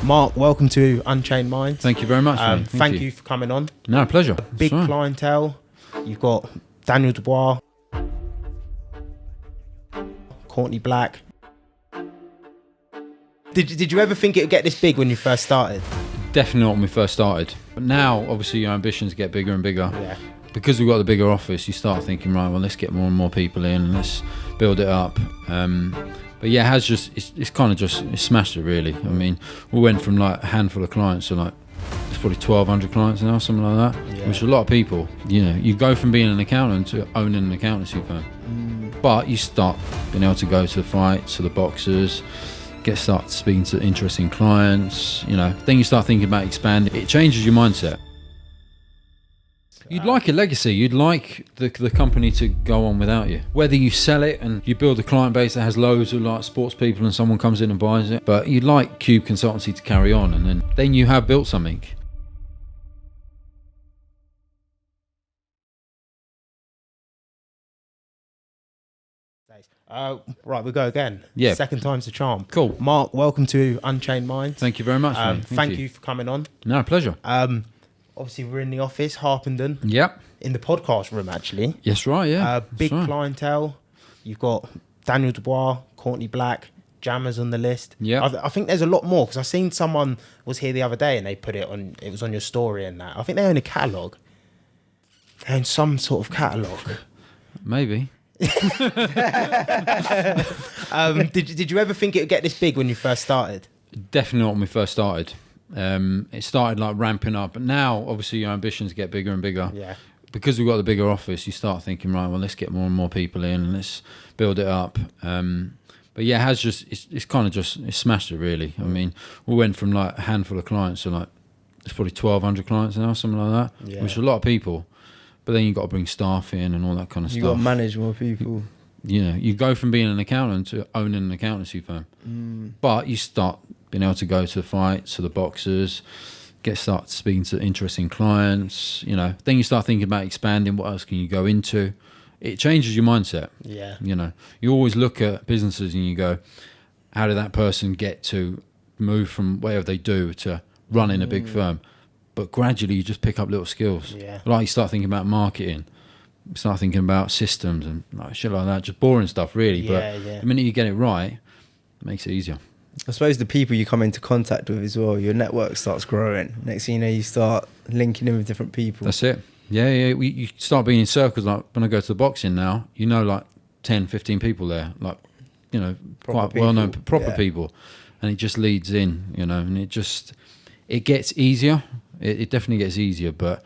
Mark, welcome to Unchained Minds. Thank you very much. Mate. Thank you for coming on. No, pleasure. Big Sorry. clientele. You've got Daniel Dubois, Courtney Black. Did you ever think it would get this big when you first started? Definitely not when we first started. But now, obviously, your ambitions get bigger and bigger. Yeah. Because we've got the bigger office, you start thinking, right, well, let's get more and more people in and let's build it up. But yeah, it's kind of just smashed it, really. I mean, we went from like a handful of clients to like, it's probably 1,200 clients now, something like that, which is a lot of people. You know, you go from being an accountant to owning an accountancy firm. But you start being able to go to the fights, to the boxers, start speaking to interesting clients, you know. Then you start thinking about expanding. It changes your mindset. You'd like a legacy. You'd like the company to go on without you. Whether you sell it and you build a client base that has loads of like sports people and someone comes in and buys it, but you'd like Cube Consultancy to carry on, and then you have built something. Right, we go again. Yeah. Second time's the charm. Cool. Mark, welcome to Unchained Minds. Thank you very much. Mate. Thank you for coming on. No, pleasure. Obviously, we're in the office, Harpenden. Yep. In the podcast room, actually. Yes, right, yeah. Big clientele. You've got Daniel Dubois, Courtney Black, Jammers on the list. Yeah. I think there's a lot more, because I seen someone was here the other day and they put it on, it was on your story and that. I think they own a catalogue. They own some sort of catalogue. Maybe. Did you ever think it would get this big when you first started? Definitely not when we first started. It started like ramping up, but now obviously your ambitions get bigger and bigger. Yeah. Because we've got the bigger office, you start thinking, right, well, let's get more and more people in and let's build it up. But yeah, it's kind of just smashed it, really. I mean, we went from like a handful of clients to like, it's probably 1,200 clients now, something like that, which is a lot of people. But then you've got to bring staff in and all that kind of stuff. You've got to manage more people. You know, you go from being an accountant to owning an accountancy firm. But you start being able to go to the fights, to the boxers, start speaking to interesting clients, you know. Then you start thinking about expanding. What else can you go into? It changes your mindset. Yeah. You know, you always look at businesses and you go, how did that person get to move from whatever they do to running a big firm? But gradually you just pick up little skills. Yeah. Like you start thinking about marketing, start thinking about systems and like shit like that, just boring stuff, really. Yeah, but the minute you get it right, it makes it easier. I suppose the people you come into contact with as well, your network starts growing. Next thing you know, you start linking in with different people. That's it. Yeah. You start being in circles. Like when I go to the boxing now, you know, like 10, 15 people there, like, you know, quite well-known, proper people. And it just leads in, you know, and it gets easier. It definitely gets easier, but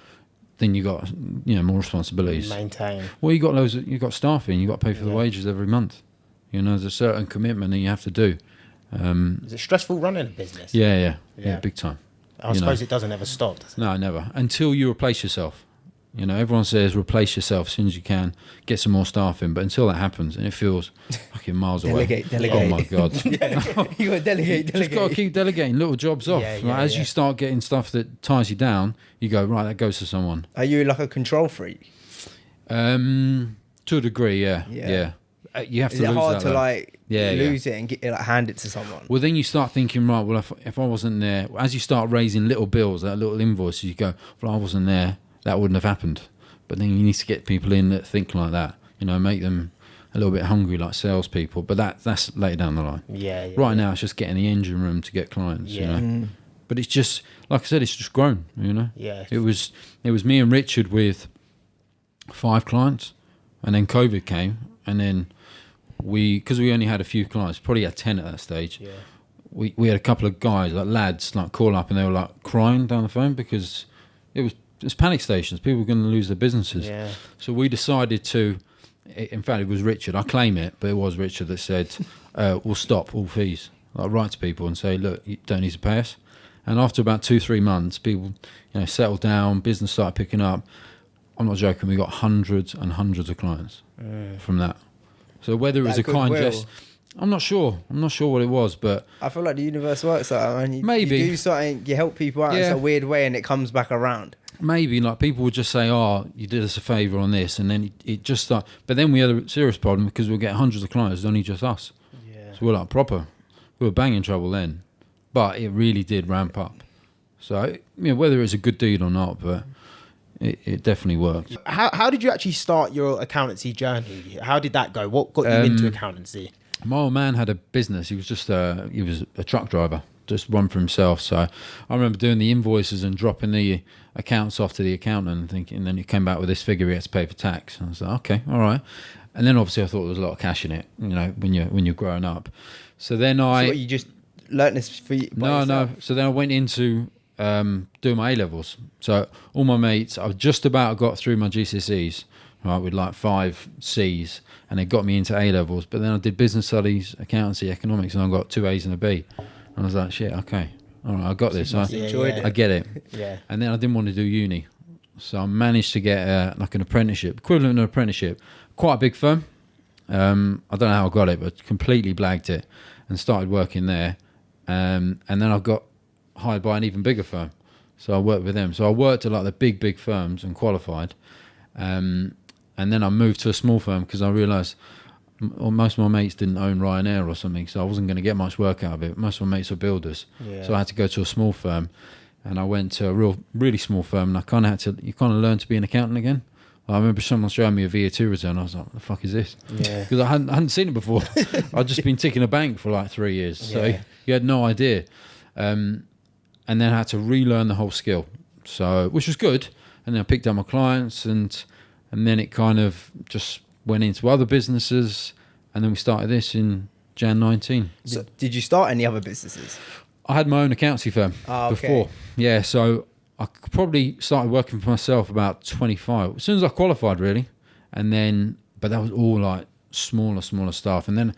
then you got, you know, more responsibilities. Maintain. Well, you got staff in, you got to pay for the wages every month. You know, there's a certain commitment that you have to do. Is it stressful running a business? Yeah, big time. I suppose it doesn't ever stop, does it? No, never. Until you replace yourself. You know, everyone says replace yourself as soon as you can, get some more staff in, but until that happens, and it feels fucking miles away. Delegate. Oh my God. You got to delegate. You've got to keep delegating little jobs off. As you start getting stuff that ties you down, you go, right, that goes to someone. Are you like a control freak? To a degree, yeah. You have to lose that. Is it hard to lose it and hand it to someone? Well, then you start thinking, right, well, if I wasn't there, as you start raising little bills, that little invoices, you go, well, I wasn't there, that wouldn't have happened. But then you need to get people in that think like that, you know, make them a little bit hungry like salespeople. But that's later down the line. Right now, it's just getting the engine room to get clients, you know. But it's just, like I said, it's just grown, you know. Yeah. It was me and Richard with 5 clients, and then COVID came, and then because we only had a few clients, probably had 10 at that stage. Yeah. We had a couple of guys, like lads, like call up and they were like crying down the phone because it's panic stations. People were going to lose their businesses. Yeah. So we decided to, in fact, it was Richard. I claim it, but it was Richard that said, we'll stop all fees. Like write to people and say, look, you don't need to pay us. And after about 2-3 months, people, you know, settled down, business started picking up. I'm not joking, we got hundreds and hundreds of clients from that. So whether it was a kind gesture, I'm not sure what it was, but I feel like the universe works like that, man. Maybe. You do something, you help people out in a weird way and it comes back around. Maybe, like, people would just say, oh, you did us a favour on this, and then it just started. But then we had a serious problem because we'll get hundreds of clients, only just us. Yeah. So we're like we were banging trouble then. but it really did ramp up. So, whether it's a good deed or not, but it definitely worked. How did you actually start your accountancy journey? How did that go? What got you into accountancy? My old man had a business. He was just he was a truck driver, just one for himself. So I remember doing the invoices and dropping the accounts off to the accountant and thinking, and then he came back with this figure he had to pay for tax. And I was like, okay, all right. And then obviously I thought there was a lot of cash in it, when you're growing up. So then you just learnt this for you? No. So then I went into doing my A-levels. So all my mates, I just about got through my GCSEs, right, with like 5 C's, and it got me into A-levels. But then I did business studies, accountancy, economics, and I got 2 A's and a B. And I was like, shit, okay, all right, I got this. I enjoyed it. I get it. Yeah. And then I didn't want to do uni, so I managed to get like an apprenticeship, equivalent of an apprenticeship, quite a big firm. I don't know how I got it, but completely blagged it and started working there. And then I got hired by an even bigger firm, so I worked with them. So I worked at like the big firms and qualified, and then I moved to a small firm because I realised most of my mates didn't own Ryanair or something, so I wasn't going to get much work out of it. Most of my mates were builders, so I had to go to a small firm, and I went to a really small firm, and I kind of learn to be an accountant again. I remember someone showing me a VAT return. I was like, what the fuck is this? Yeah. Because I hadn't seen it before. I'd just been ticking a bank for like 3 years, so you had no idea. And then I had to relearn the whole skill, so which was good. And then I picked up my clients, and then it kind of just went into other businesses, and then we started this in Jan 19. So did you start any other businesses? I had my own accountancy firm before. Yeah, so I probably started working for myself about 25, as soon as I qualified, really. And then, but that was all like smaller stuff. And then,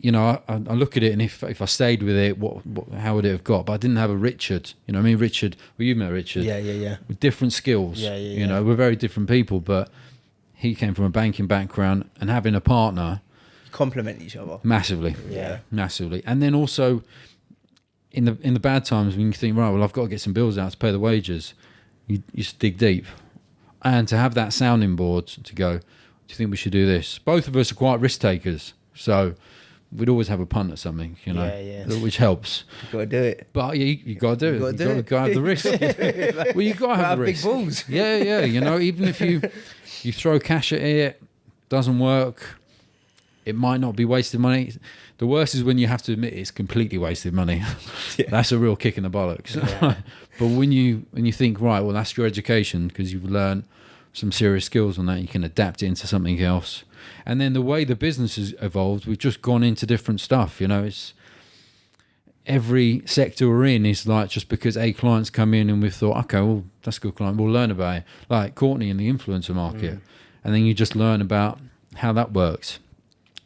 I look at it, and if I stayed with it, how would it have got? But I didn't have a Richard. Richard. Well, you met Richard. Yeah. With different skills. Yeah. We're very different people, but he came from a banking background, and having a partner. Complement each other Massively. Yeah. Massively. And then also, in the bad times when you think, right, well, I've got to get some bills out to pay the wages, you just dig deep. And to have that sounding board to go, do you think we should do this? Both of us are quite risk takers, so we'd always have a punt at something, which helps. You got to do it. But you got to do it. You got to have the risk. Well, you got to have the risk. Big balls. Yeah. Even if you throw cash at it, doesn't work, it might not be wasted money. The worst is when you have to admit it's completely wasted money. Yeah. That's a real kick in the bollocks. Yeah. But when you think, right, well, that's your education, because you've learned some serious skills on that, you can adapt it into something else. And then the way the business has evolved, we've just gone into different stuff. It's every sector we're in is like, just because a client's come in and we've thought, okay, well, that's a good client, we'll learn about it. Like Courtney in the influencer market. And then you just learn about how that works,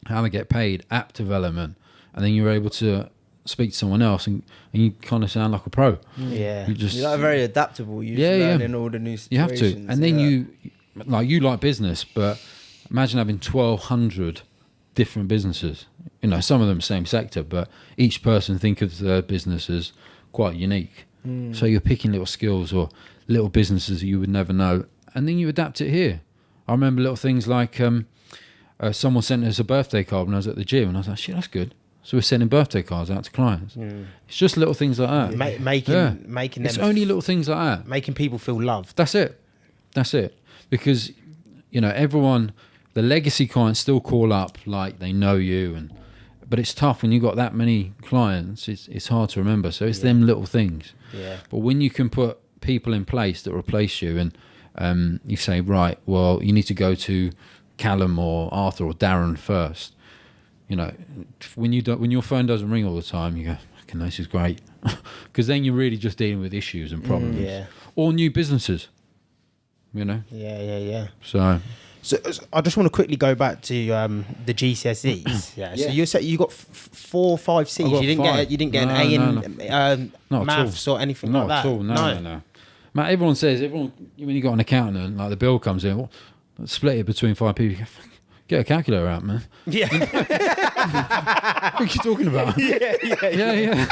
how they get paid, app development, and then you're able to speak to someone else, and you kind of sound like a pro. Yeah, you're like very adaptable. You learn in all the new situations. You have to, and then you like business, but imagine having 1,200 different businesses. Some of them same sector, but each person think of their business as quite unique. So you're picking little skills or little businesses that you would never know, and then you adapt it here. I remember little things like someone sent us a birthday card when I was at the gym, and I was like, shit, that's good. So we're sending birthday cards out to clients. It's just little things like that. Making them. It's only little things like that. Making people feel loved. That's it. Because, everyone, the legacy clients still call up like they know you, but it's tough when you've got that many clients. It's hard to remember. So it's them little things. Yeah. But when you can put people in place that replace you, and you say, right, well, you need to go to Callum or Arthur or Darren first. When your phone doesn't ring all the time, you go, "Okay, this is great," because then you're really just dealing with issues and problems. Or new businesses. Yeah. So I just want to quickly go back to the GCSEs. So you said you got 4 or 5 C's. You didn't get an A in maths or anything like that. Not at all. No. Matt, everyone says when you got an accountant, like the bill comes in, well, split it between 5 people. Get a calculator out, man. Yeah. What are you talking about? Yeah.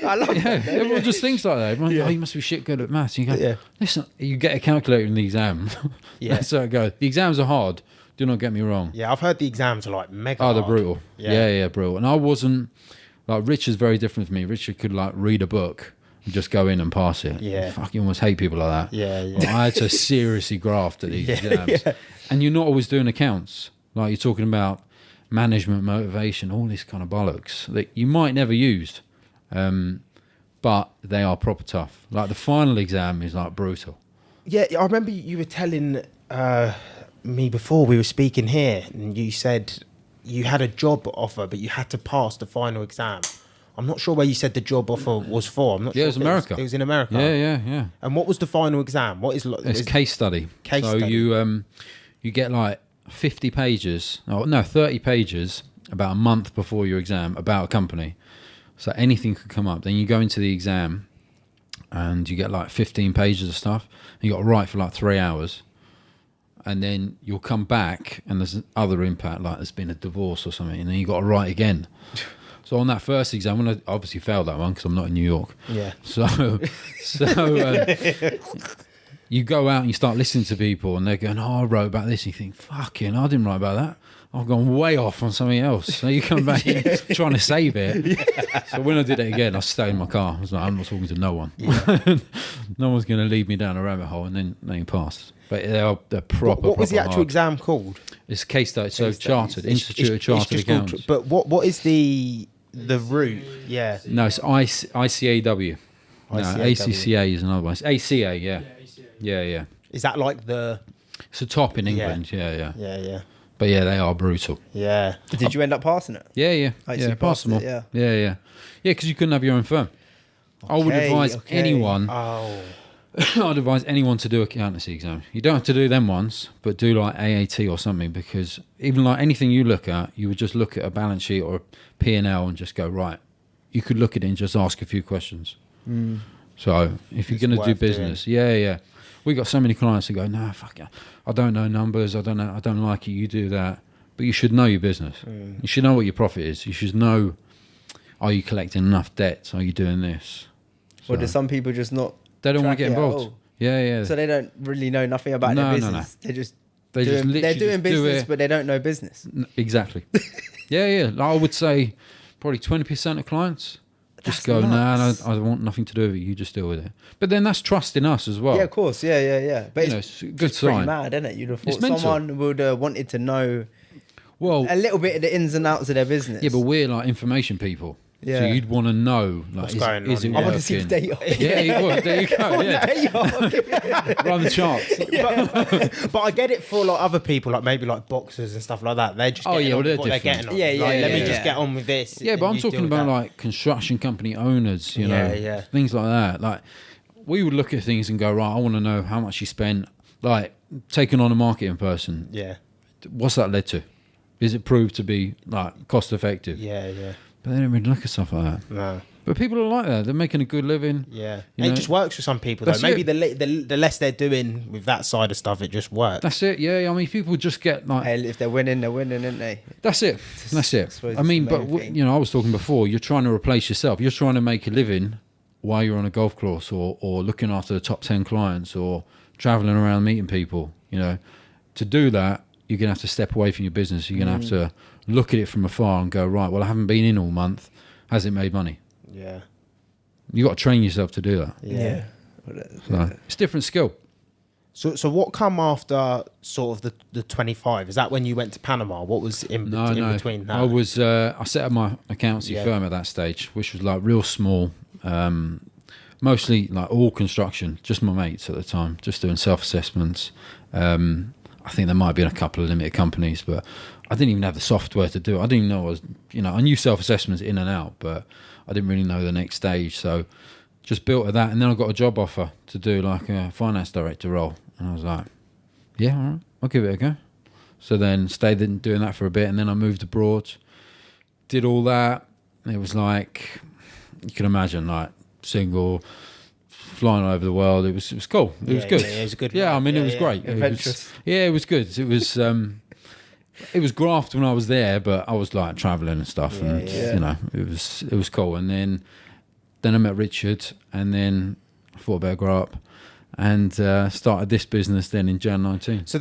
I love that. Everyone just thinks like that. Everyone's like, you must be shit good at maths. You go, listen, you get a calculator in the exam. So it goes. The exams are hard. Do not get me wrong. Yeah, I've heard the exams are like mega they're hard. brutal. Yeah, brutal. And I wasn't Like Richard's very different from me. Richard could like read a book and just go in and pass it. Yeah. I fucking almost hate people like that. Yeah. I had to seriously graft at these exams. Yeah. And you're not always doing accounts. Like you're talking about management, motivation, all this kind of bollocks that you might never use. But they are proper tough. Like the final exam is like brutal. Yeah, I remember you were telling me before we were speaking here, and you said you had a job offer, but you had to pass the final exam. I'm not sure where you said the job offer was for. I'm not sure. It was America. It was in America. Yeah. And what was the final exam? It's a case study. So study. you get like 50 pages, 30 pages about a month before your exam about a company. So anything could come up. Then you go into the exam and you get like 15 pages of stuff. And you got to write for like 3 hours. And then you'll come back and there's other impact, like there's been a divorce or something. And then you got to write again. So on that first exam, when I obviously failed that one because I'm not in New York. Yeah. So you go out and you start listening to people and they're going, oh, I wrote about this. And you think, fucking, I didn't write about that. I've gone way off on something else. So you come back trying to save it. Yeah. So when I did it again, I stayed in my car. I was like, I'm not talking to no one. Yeah. No one's going to lead me down a rabbit hole. And then you passed. But they're proper. What was the actual hard. exam called? It's case study. So chartered, Institute of Chartered Accountants. But what is the route? Yeah. No, it's ICAW. No, ACCA is another one. It's ACA, yeah. Yeah. Is that like the... It's the top in England, yeah. But yeah, they are brutal. Yeah. Did you end up passing it? Yeah. You passed them all. Yeah. Yeah, because you couldn't have your own firm. I would advise anyone... I'd advise anyone to do a accountancy exam. You don't have to do them ones, but do like AAT or something, because even like anything you look at, you would just look at a balance sheet or a P&L and just go, right, you could look at it and just ask a few questions. So if you're going to do business, yeah. We got so many clients who go, no, fuck it. I don't know numbers. I don't like it. You do that. But you should know your business. You should know what your profit is. You should know, are you collecting enough debt? Are you doing this? Or do some people just not... They don't want to get involved. Yeah. So they don't really know nothing about their business. No. They're doing business, but they don't know business. Exactly. Yeah. I would say probably 20% of clients just go, no, I want nothing to do with it. You just deal with it. But then that's trust in us as well. Yeah, of course. Yeah. But it's a good sign. Pretty mad, isn't it? You'd have thought someone would have wanted to know a little bit of the ins and outs of their business. Yeah, but we're like information people. Yeah. So you'd want to know, like, what's going is on? it I want to see the data. Yeah, there you go. Yeah. Run the charts. But I get it for like other people, like maybe like boxers and stuff like that. They're just getting on what they're getting on. Let me just get on with this. Yeah, but I'm talking about like construction company owners, you know, things like that. Like we would look at things and go, right, I want to know how much you spent, like taking on a marketing person. Yeah. What's that led to? Is it proved to be like cost effective? Yeah. But they don't really look at stuff like that. No. But people are like that. They're making a good living. Yeah. It just works for some people, though. Maybe the less they're doing with that side of stuff, it just works. That's it. Yeah. I mean, people just get like... Hey, if they're winning, aren't they? That's it. I mean, but, I was talking before, you're trying to replace yourself. You're trying to make a living while you're on a golf course or looking after the top 10 clients or traveling around meeting people, you know. To do that, you're going to have to step away from your business. You're going to have to look at it from afar and go, right, well, I haven't been in all month. Has it made money? Yeah. You got to train yourself to do that. Yeah. So, it's a different skill. So what come after sort of the 25? Is that when you went to Panama? What was in between that? I set up my accountancy firm at that stage, which was like real small, mostly like all construction, just my mates at the time, just doing self-assessments. I think there might have been a couple of limited companies, but I didn't even have the software to do it. I didn't even know I knew self-assessments in and out, but I didn't really know the next stage. So just built at that. And then I got a job offer to do like a finance director role. And I was like, yeah, all right, I'll give it a go. So then stayed doing that for a bit. And then I moved abroad, did all that. It was like, you can imagine, like single, flying all over the world. It was cool. It was good. Yeah, it was a good. Yeah, I mean, it was great. Adventurous. It was good. It was graft when I was there, but I was like traveling and stuff, it was cool. And then I met Richard, and then I thought I better grow up. and started this business then in Jan 19. So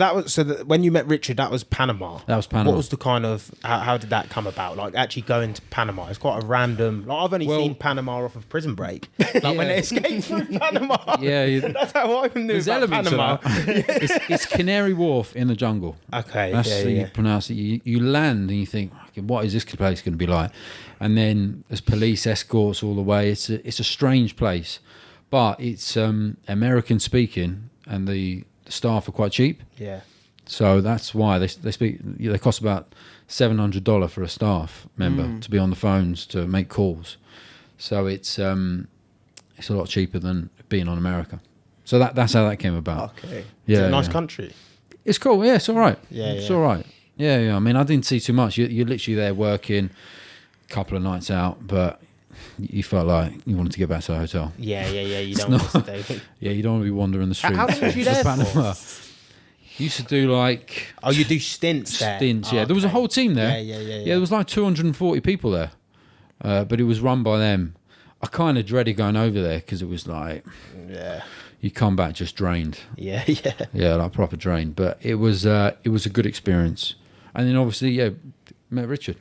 when you met Richard, that was Panama. That was Panama. What was the kind of how did that come about? Like actually going to Panama, it's quite a random. Like I've only seen Panama off of Prison Break. Like when they escaped through Panama. Yeah, that's how I knew there's about elements Panama. of that. It's Canary Wharf in the jungle. Okay, That's how you pronounce it. You land and you think, okay, what is this place going to be like? And then there's police escorts all the way. It's a strange place, but it's American speaking, and the staff are quite cheap. Yeah. So that's why they cost about $700 for a staff member to be on the phones to make calls. So it's a lot cheaper than being on America. So that's how that came about. Okay. Yeah, It's a nice country. It's cool. Yeah, it's all right. Yeah, It's yeah. all right. Yeah. I mean, I didn't see too much. You're literally there working, a couple of nights out, but you felt like you wanted to get back to the hotel. Yeah. You don't want to stay. Yeah, you don't want to be wandering the streets. How long was you there Panama. for? Used to do like Oh, you do stints there? stints. Oh, Yeah, there was a okay. whole team there. Yeah. There was like 240 people there, but it was run by them. I kind of dreaded going over there because it was like Yeah. you come back just drained. Yeah. Yeah, like proper drained. But it was a good experience. And then obviously, met Richard.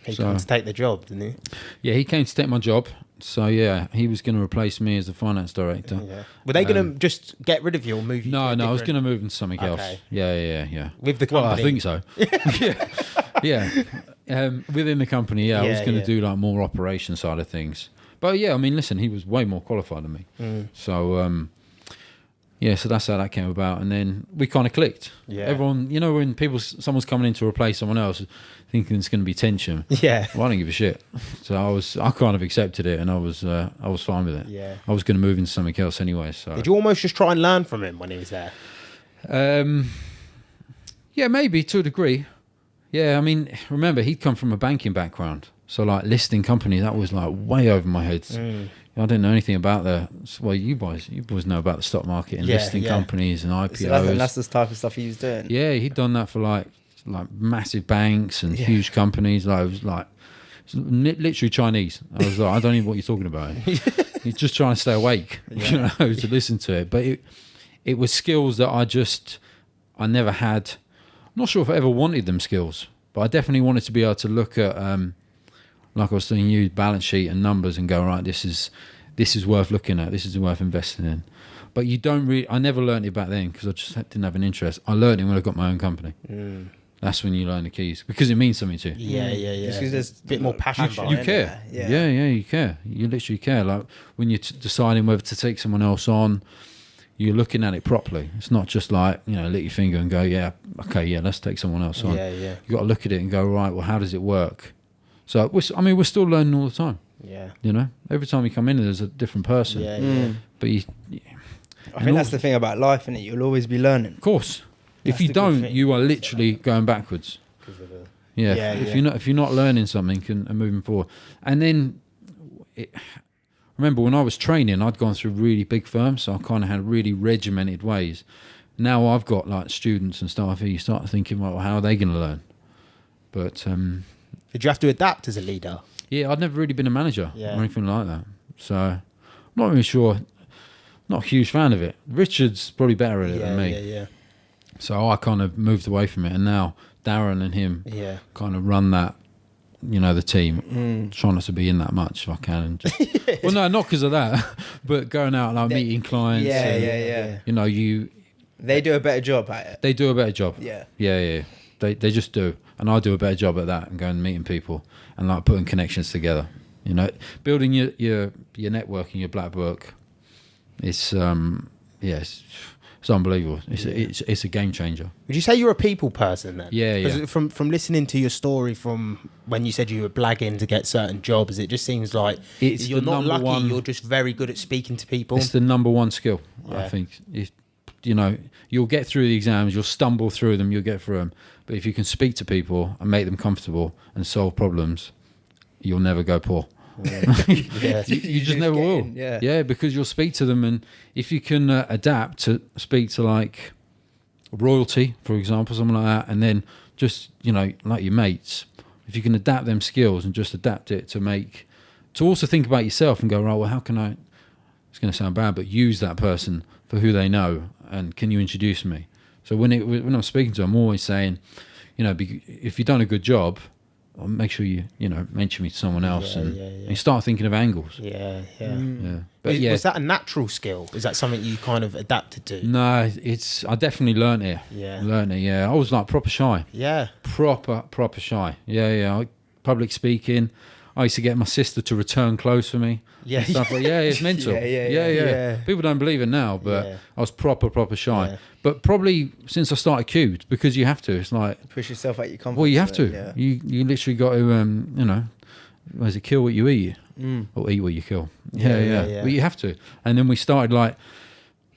He came to take the job, didn't he? Yeah, he came to take my job. So yeah, he was going to replace me as the finance director. Yeah. Were they going to just get rid of you or move you? No, to a I was going different- to move into something else. Okay. Yeah. With the Well, I company? think so. yeah. Within the company, I was Yeah, going to yeah. do like more operation side of things. But yeah, I mean, listen, he was way more qualified than me. So so that's how that came about, and then we kind of clicked. Yeah. Everyone, when someone's coming in to replace someone else, thinking it's going to be tension. Yeah. Well, I didn't give a shit. So I kind of accepted it, and I was fine with it. Yeah. I was going to move into something else anyway. So Did you almost just try and learn from him when he was there? Yeah, maybe to a degree. Yeah, I mean, remember he'd come from a banking background, so like listing companies, that was like way over my head. I didn't know anything about the. Well, you boys know about the stock market and Yeah, listing yeah. companies and IPOs. So that's the type of stuff he was doing. Yeah, he'd done that for like massive banks and huge companies. Like it was like literally Chinese. I was like, I don't even know what you're talking about. He's just trying to stay awake, to listen to it. But it was skills that I never had. I'm not sure if I ever wanted them skills, but I definitely wanted to be able to look at, like I was telling you, balance sheet and numbers and go, right, this is worth looking at. This is worth investing in. But you don't really. I never learned it back then because I just didn't have an interest. I learned it when I got my own company. That's when you learn the keys because it means something to you. Yeah. Just 'cause there's a bit more passion behind You it. care. Yeah. You care. You literally care. Like when you're deciding whether to take someone else on, you're looking at it properly. It's not just like, lick your finger and go, let's take someone else on. Yeah. You got to look at it and go, right, well, how does it work? So we're still learning all the time. Yeah. Every time you come in, there's a different person. Yeah. But I think that's the thing about life, innit? You'll always be learning. of course, if That's you the good don't, thing. you are literally going backwards. Yeah, Yeah, if yeah. you're not learning something and moving forward, and then remember when I was training, I'd gone through really big firms, so I kind of had really regimented ways. Now I've got like students and stuff here. You start thinking, well, how are they going to learn? But Did you have to adapt as a leader? yeah, I'd never really been a manager Yeah. or anything like that, so I'm not really sure. Not a huge fan of it. Richard's probably better at it than me. Yeah. So I kind of moved away from it, and now Darren and him Yeah. kind of run that, the team. Try not to be in that much if I can. And just, well, no, not because of that, but going out and meeting clients. Yeah, and, yeah. They do a better job at it. They do a better job. Yeah. Yeah. They just do, and I do a better job at that and going and meeting people and like putting connections together. Building your network and your black book. It's it's unbelievable. It's a game changer. Would you say you're a people person then? Yeah. 'Cause from listening to your story from when you said you were blagging to get certain jobs, it just seems like It's you're the not number lucky. one- You're just very good at speaking to people. It's the number one skill, Yeah. I think. If you'll get through the exams, you'll stumble through them, you'll get through them. But if you can speak to people and make them comfortable and solve problems, you'll never go poor. Yeah. You just never will. Yeah. Because you'll speak to them, and if you can adapt to speak to like royalty, for example, something like that, and then just like your mates, if you can adapt them skills and just adapt it to also think about yourself and go, right, well, how can I it's going to sound bad, but use that person for who they know, and can you introduce me? So when I'm speaking to them, I'm always saying, you know, if you've done a good job, make sure you mention me to someone else, and you start thinking of angles. Yeah. But Was that a natural skill? Is that something you kind of adapted to? No, I definitely learnt it. Yeah. I was like proper shy. Yeah. Proper shy. Yeah. Public speaking. I used to get my sister to return clothes for me. Yeah. Stuff like, it's mental. Yeah. People don't believe it now, but I was proper shy. Yeah. But probably since I started Cubed, because you have to. It's like, Push yourself out your comfort. well, you have to. Yeah. You literally got to, kill what you eat, or eat what you kill. Yeah. But you have to. And then we started like,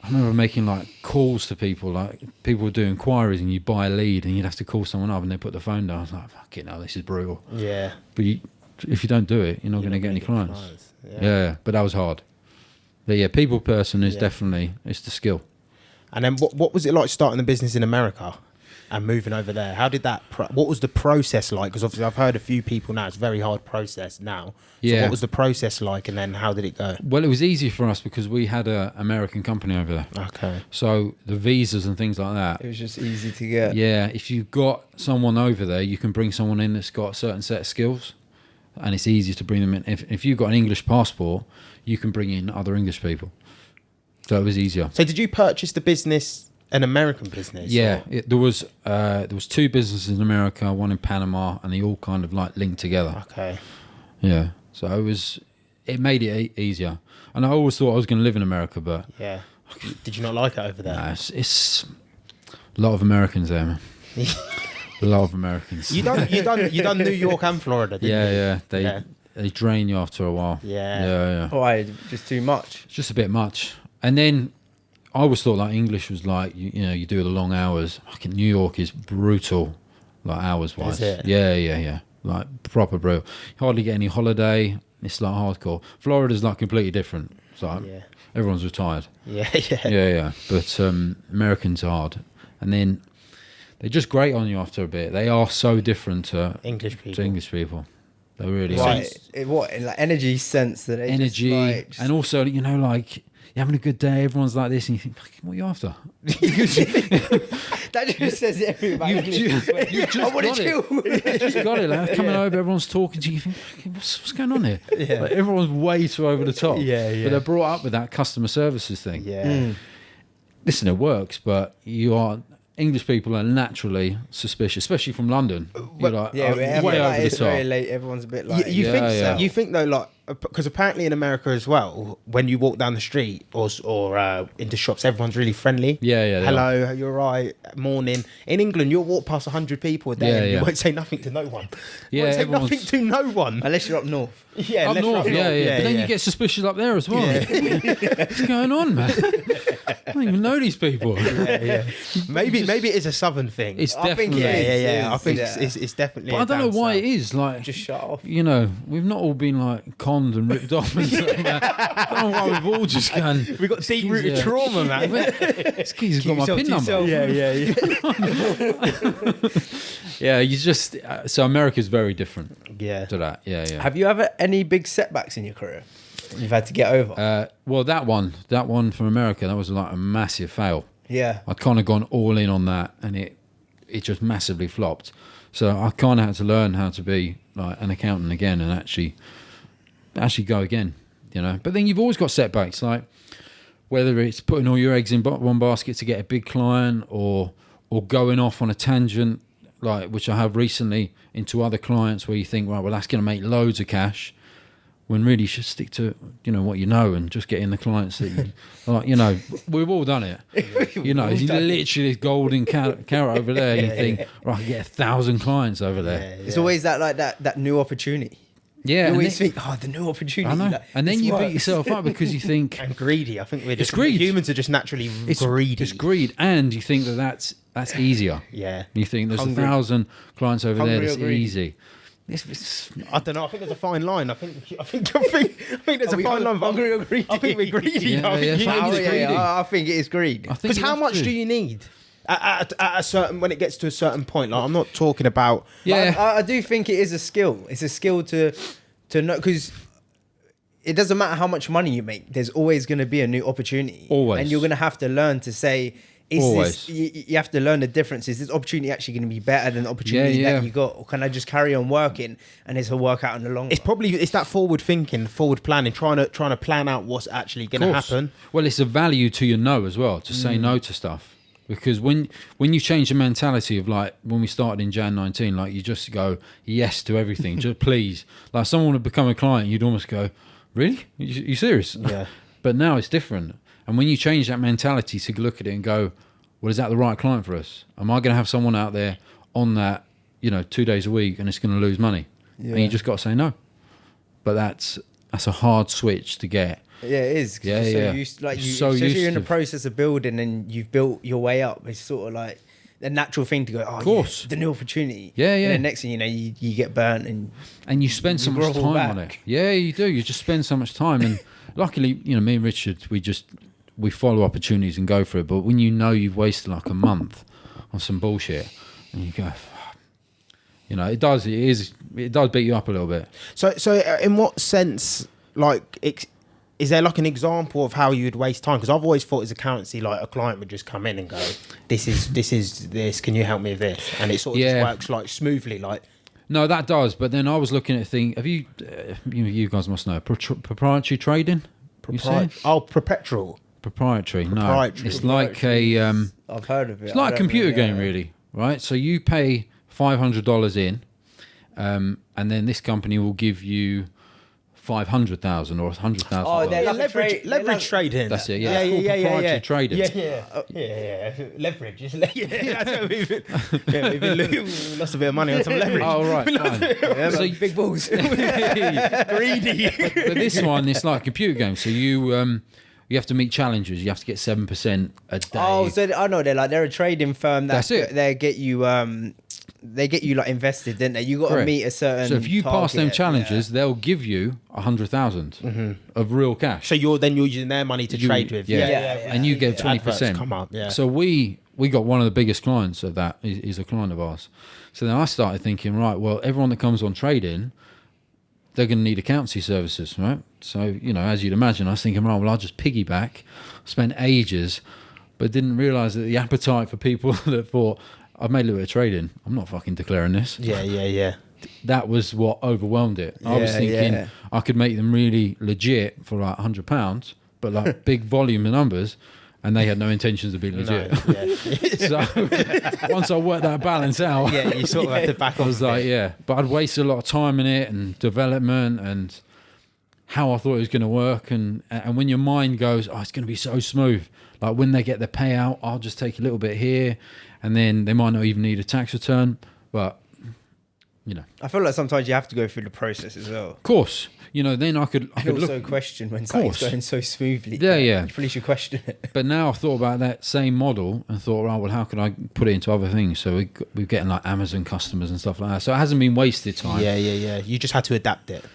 I remember making like calls to people, like people would do inquiries, and you buy a lead, and you'd have to call someone up, and they put the phone down. I was like, fucking hell, this is brutal. Yeah. But if you don't do it, you're not going to get any clients. Yeah, but that was hard. But people person is definitely, it's the skill. And then what was it like starting the business in America and moving over there? How did that, what was the process like? Because obviously I've heard a few people now, it's a very hard process now. So what was the process like, and then how did it go? Well, it was easy for us because we had an American company over there. Okay. So the visas and things like that. It was just easy to get. Yeah, if you've got someone over there, you can bring someone in that's got a certain set of skills, and it's easier to bring them in. If you've got an English passport, you can bring in other English people. So it was easier. So did you purchase the business, an American business? Yeah, there was 2 businesses in America, one in Panama, and they all kind of like linked together. Okay. Yeah, so it made it easier. And I always thought I was going to live in America, but Yeah. Did you not like it over there? nah, it's a lot of Americans there, man. A lot of Americans. You done New York and Florida, didn't you? They drain you after a while. Yeah. Why? Just too much. It's just a bit much. And then I always thought like English was like you do the long hours. Fucking New York is brutal, like hours wise. Is it? Yeah. Like proper brutal. You hardly get any holiday. It's like hardcore. Florida's like completely different. It's like everyone's retired. Yeah. But Americans are hard, and then they're just great on you after a bit. They are so different to English people. They really Right. are. What in like energy sense that they Energy, just, like, and also like you're having a good day. Everyone's like this, and you think, "Fucking, what are you after?" that just says everything about English. You've just I want got to chill. it. You've got it. Like, coming over, everyone's talking to you. You think, "Fucking, what's going on here?" Yeah. Like, everyone's way too over the top. Yeah. But they're brought up with that customer services thing. Yeah. Listen, it works, but English people are naturally suspicious, especially from London. You're like, Yeah, way over the it's top. very late. Everyone's a bit like. You think so? Yeah. You think though, like, because apparently in America as well, when you walk down the street or into shops, everyone's really friendly. Yeah, they Hello, you're right. Morning. In England, you'll walk past 100 people a day, and you won't say nothing to no one. Yeah, you won't say everyone's- nothing to no one. Unless you're up north. Yeah, Up unless you're north, yeah. But then yeah. you get suspicious up there as well. What's going on, man? I don't even know these people. Maybe it is a southern thing. It's I think definitely. it is. I think Yeah. it's definitely. But I don't know why it is. Like, Just shut off. we've not all been like conned and ripped off and stuff like that. I don't know why we've all just gone. We got deep rooted Yeah. trauma, man. This kid's got my yourself pin to number. yourself. Yeah, you just so America's very different Yeah. to that. Yeah. Have you ever any big setbacks in your career you've had to get over? Well, that one from America, that was like a massive fail. Yeah. I'd kind of gone all in on that, and it just massively flopped. So I kind of had to learn how to be like an accountant again and actually go again, But then you've always got setbacks, like whether it's putting all your eggs in one basket to get a big client, or going off on a tangent, like which I have recently into other clients where you think, right, well, that's going to make loads of cash. When really you should stick to what you know and just get in the clients that you like. We've all done it. You literally this golden carrot over there. You think, right, I can get 1,000 clients over there. It's always that new opportunity. Yeah, You always think, the new opportunity. I know. like, And then this you works. beat yourself up because you think And greedy. I think we're just greed. Humans are just naturally greedy. It's greed, and you think that's easier. Yeah. You think there's Hungry. 1,000 clients over Hungry there. That's or greedy? easy. I don't know. I think there's a fine line. I think there's a fine line. hungry or greedy? I think we're greedy. Yeah, I think yeah, humans it's are greedy. greedy. I think it is greed. I think Because you how have much to. do you need at a certain when it gets to a certain point? Like I'm not talking about. Yeah. I do think it is a skill. It's a skill to know, because it doesn't matter how much money you make. There's always going to be a new opportunity. Always. And you're going to have to learn to say, Always. you have to learn the difference. Is this opportunity actually going to be better than the opportunity that you got? Or can I just carry on working and it's a workout in the long run? It's that forward thinking, forward planning, trying to plan out what's actually going to happen. Well, it's a value to your no as well, to say no to stuff. Because when you change the mentality of like when we started in Jan 19, like you just go yes to everything, just please. Like someone would become a client, you'd almost go, really? You serious? Yeah. But now it's different. And when you change that mentality to look at it and go, well, is that the right client for us? Am I going to have someone out there on that, 2 days a week and it's going to lose money? Yeah. And you just got to say no. But that's a hard switch to get. Yeah, it is. Yeah, you're yeah. So So you're used in the to- process of building and you've built your way up. It's sort of like the natural thing to go, oh, Of course. the new opportunity. Yeah, yeah. And then next thing you know, you get burnt and You spend so You much grovel time on it. back. Yeah, you do. You just spend so much time. And luckily, me and Richard, we follow opportunities and go for it. But when you've wasted like a month on some bullshit, and you go, "Fuck," it does beat you up a little bit. So in what sense, like, is there like an example of how you'd waste time? Because I've always thought as accountancy, like a client would just come in and go, this is this, can you help me with this? And it sort of just works like smoothly, like. No, that does. But then I was looking at a thing. Have you, you guys must know, proprietary trading? Perpetual. Proprietary. No, Proprietary. it's like a I've heard of it. it's like a computer game, really, right? So you pay $500 in, and then this company will give you 500,000 or 100,000. Oh, they're Yeah, like leverage trading. That's it. Yeah, Yeah, it's called yeah, yeah, proprietary yeah. trading. Yeah. Leverage. That's what we've lost a bit of money on some leverage. Oh right, fine. Yeah, So big balls. Greedy. But this one, it's like a computer game. So you have to meet challenges. You have to get 7% a day. Oh, so I know they're a trading firm. That's it. They get you like invested, didn't they? You got to Correct. meet a certain. So if you pass them target, challenges, they'll give you 100,000 of real cash. So you're using their money to trade with. Yeah. And you get Adverts 20%. come up, yeah. So we got one of the biggest clients of that. Is a client of ours. So then I started thinking, right, well, everyone that comes on trading, they're going to need accountancy services, right? So, as you'd imagine, I was thinking, right, well, I'll just piggyback. Spent ages, but didn't realise that the appetite for people that thought, I've made a little bit of trading, I'm not fucking declaring this. Yeah. That was what overwhelmed it. I was thinking I could make them really legit for like £100, but like big volume of numbers, and they had no intentions of being legit. So once I worked that balance out, You sort of have to back I off. was like, but I'd wasted a lot of time in it and development and how I thought it was going to work. And when your mind goes, oh, it's going to be so smooth. Like when they get the payout, I'll just take a little bit here, and then they might not even need a tax return. But, I feel like sometimes you have to go through the process as well. of course, then I could Also look. question when something's going so smoothly. Yeah. You probably should question it. But now I've thought about that same model and thought, right, well, how can I put it into other things? So we're getting like Amazon customers and stuff like that. So it hasn't been wasted time. Yeah. You just had to adapt it.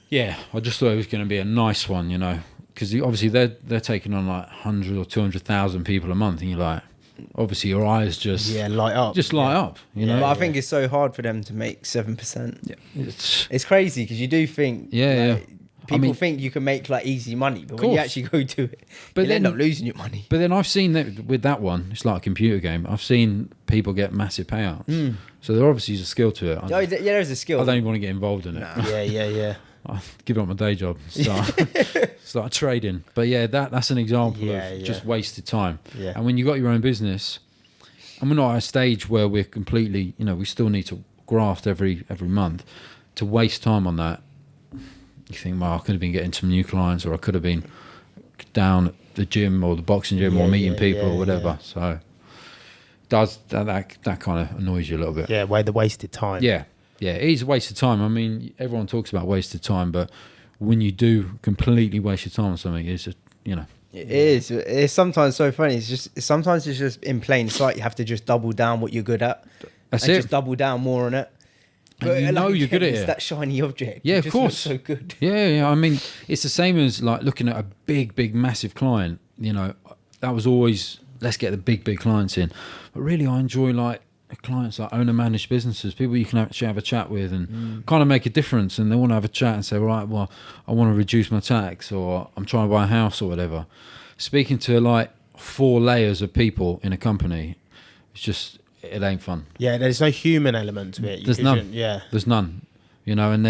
Yeah, I just thought it was going to be a nice one, because obviously they're taking on like 100 or 200,000 people a month, and you're like, obviously your eyes just light up. just light up, But I think it's so hard for them to make 7%. Yeah, It's crazy because you do think, people I mean, think you can make like easy money, but when you course. actually go do it, But you end then- up losing your money. But then I've seen that with that one, it's like a computer game. I've seen people get massive payouts, so there obviously is a skill to it. Yeah, there's a skill. I don't even want to get involved in it. Yeah. I'll give up my day job, start trading. But yeah, that's an example of just wasted time. Yeah. And when you got your own business, and we're not at a stage where we're completely, we still need to graft every month. To waste time on that, you think, well, I could have been getting some new clients, or I could have been down at the gym or the boxing gym or meeting people or whatever. So does that kind of annoys you a little bit. Yeah, where the wasted time. Yeah, it is a waste of time. I mean, everyone talks about wasted time, but when you do completely waste your time on something, it's just, It is. It's sometimes so funny. Sometimes it's just in plain sight. You have to just double down what you're good at. That's and it. just double down more on it. And you're good at it's it. that shiny object. Yeah, It of just course. looks so good. Yeah. I mean, it's the same as like looking at a big, massive client. That was always, let's get the big clients in. But really, I enjoy like clients like owner managed businesses, people you can actually have a chat with and kind of make a difference, and they want to have a chat and say, right, well, I want to reduce my tax, or I'm trying to buy a house or whatever. Speaking to like 4 layers of people in a company, it's just, it ain't fun. Yeah, there's no human element to it. There's none. Yeah, there's none. You know, and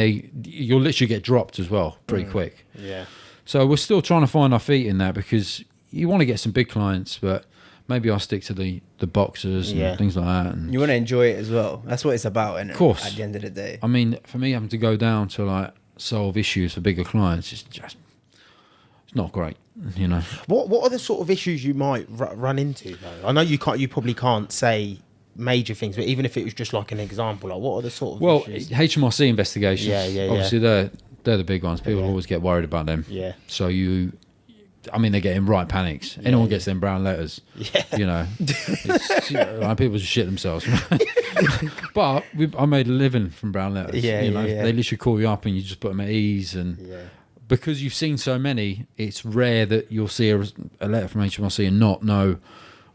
you'll literally get dropped as well pretty quick. Yeah. So we're still trying to find our feet in that, because you want to get some big clients, but maybe I'll stick to the boxers and things like that. And you want to enjoy it as well. That's what it's about, isn't it? Of course. At the end of the day. I mean, for me, having to go down to like solve issues for bigger clients is just, it's not great, you know. What are the sort of issues you might run into though? I know you probably can't say major things, but even if it was just like an example, like what are the sort of issues? HMRC investigations. Yeah. Obviously, they're the big ones. People always get worried about them. Yeah. So they get in right panics. Anyone gets them brown letters. Yeah. You know, like people just shit themselves. But I made a living from brown letters. Yeah, you know, they literally call you up and you just put them at ease, and because you've seen so many, it's rare that you'll see a letter from HMRC and not know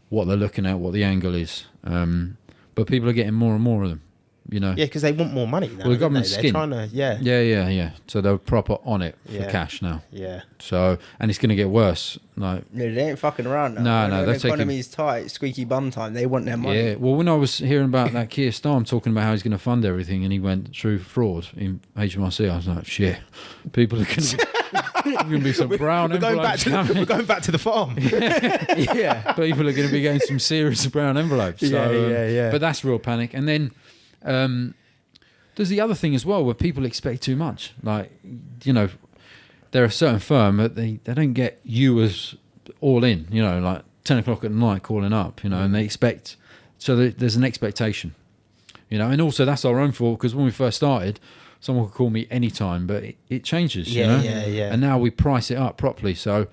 what they're looking at, what the angle is. But people are getting more and more of them. You know, because they want more money now. Well, the government's they're skin. trying to, yeah. So they're proper on it for cash now. Yeah. So, and it's going to get worse. Like, no, they ain't fucking around now. No, when the economy's tight, squeaky bum time. They want their money. Yeah. Well, when I was hearing about that Keir Starmer talking about how he's going to fund everything, and he went through fraud in HMRC, I was like, shit, people are going to be some brown envelopes. We're going back to the farm. Yeah. People are going to be getting some serious brown envelopes. So, yeah. But that's real panic. And then there's the other thing as well, where people expect too much. Like, you know, they're a certain firm, but they don't get you as all in, you know, like 10 o'clock at night calling up, you know, and they expect, so there's an expectation, you know. And also that's our own fault, because when we first started, someone could call me anytime, but it changes, you know. Yeah. And now we price it up properly, so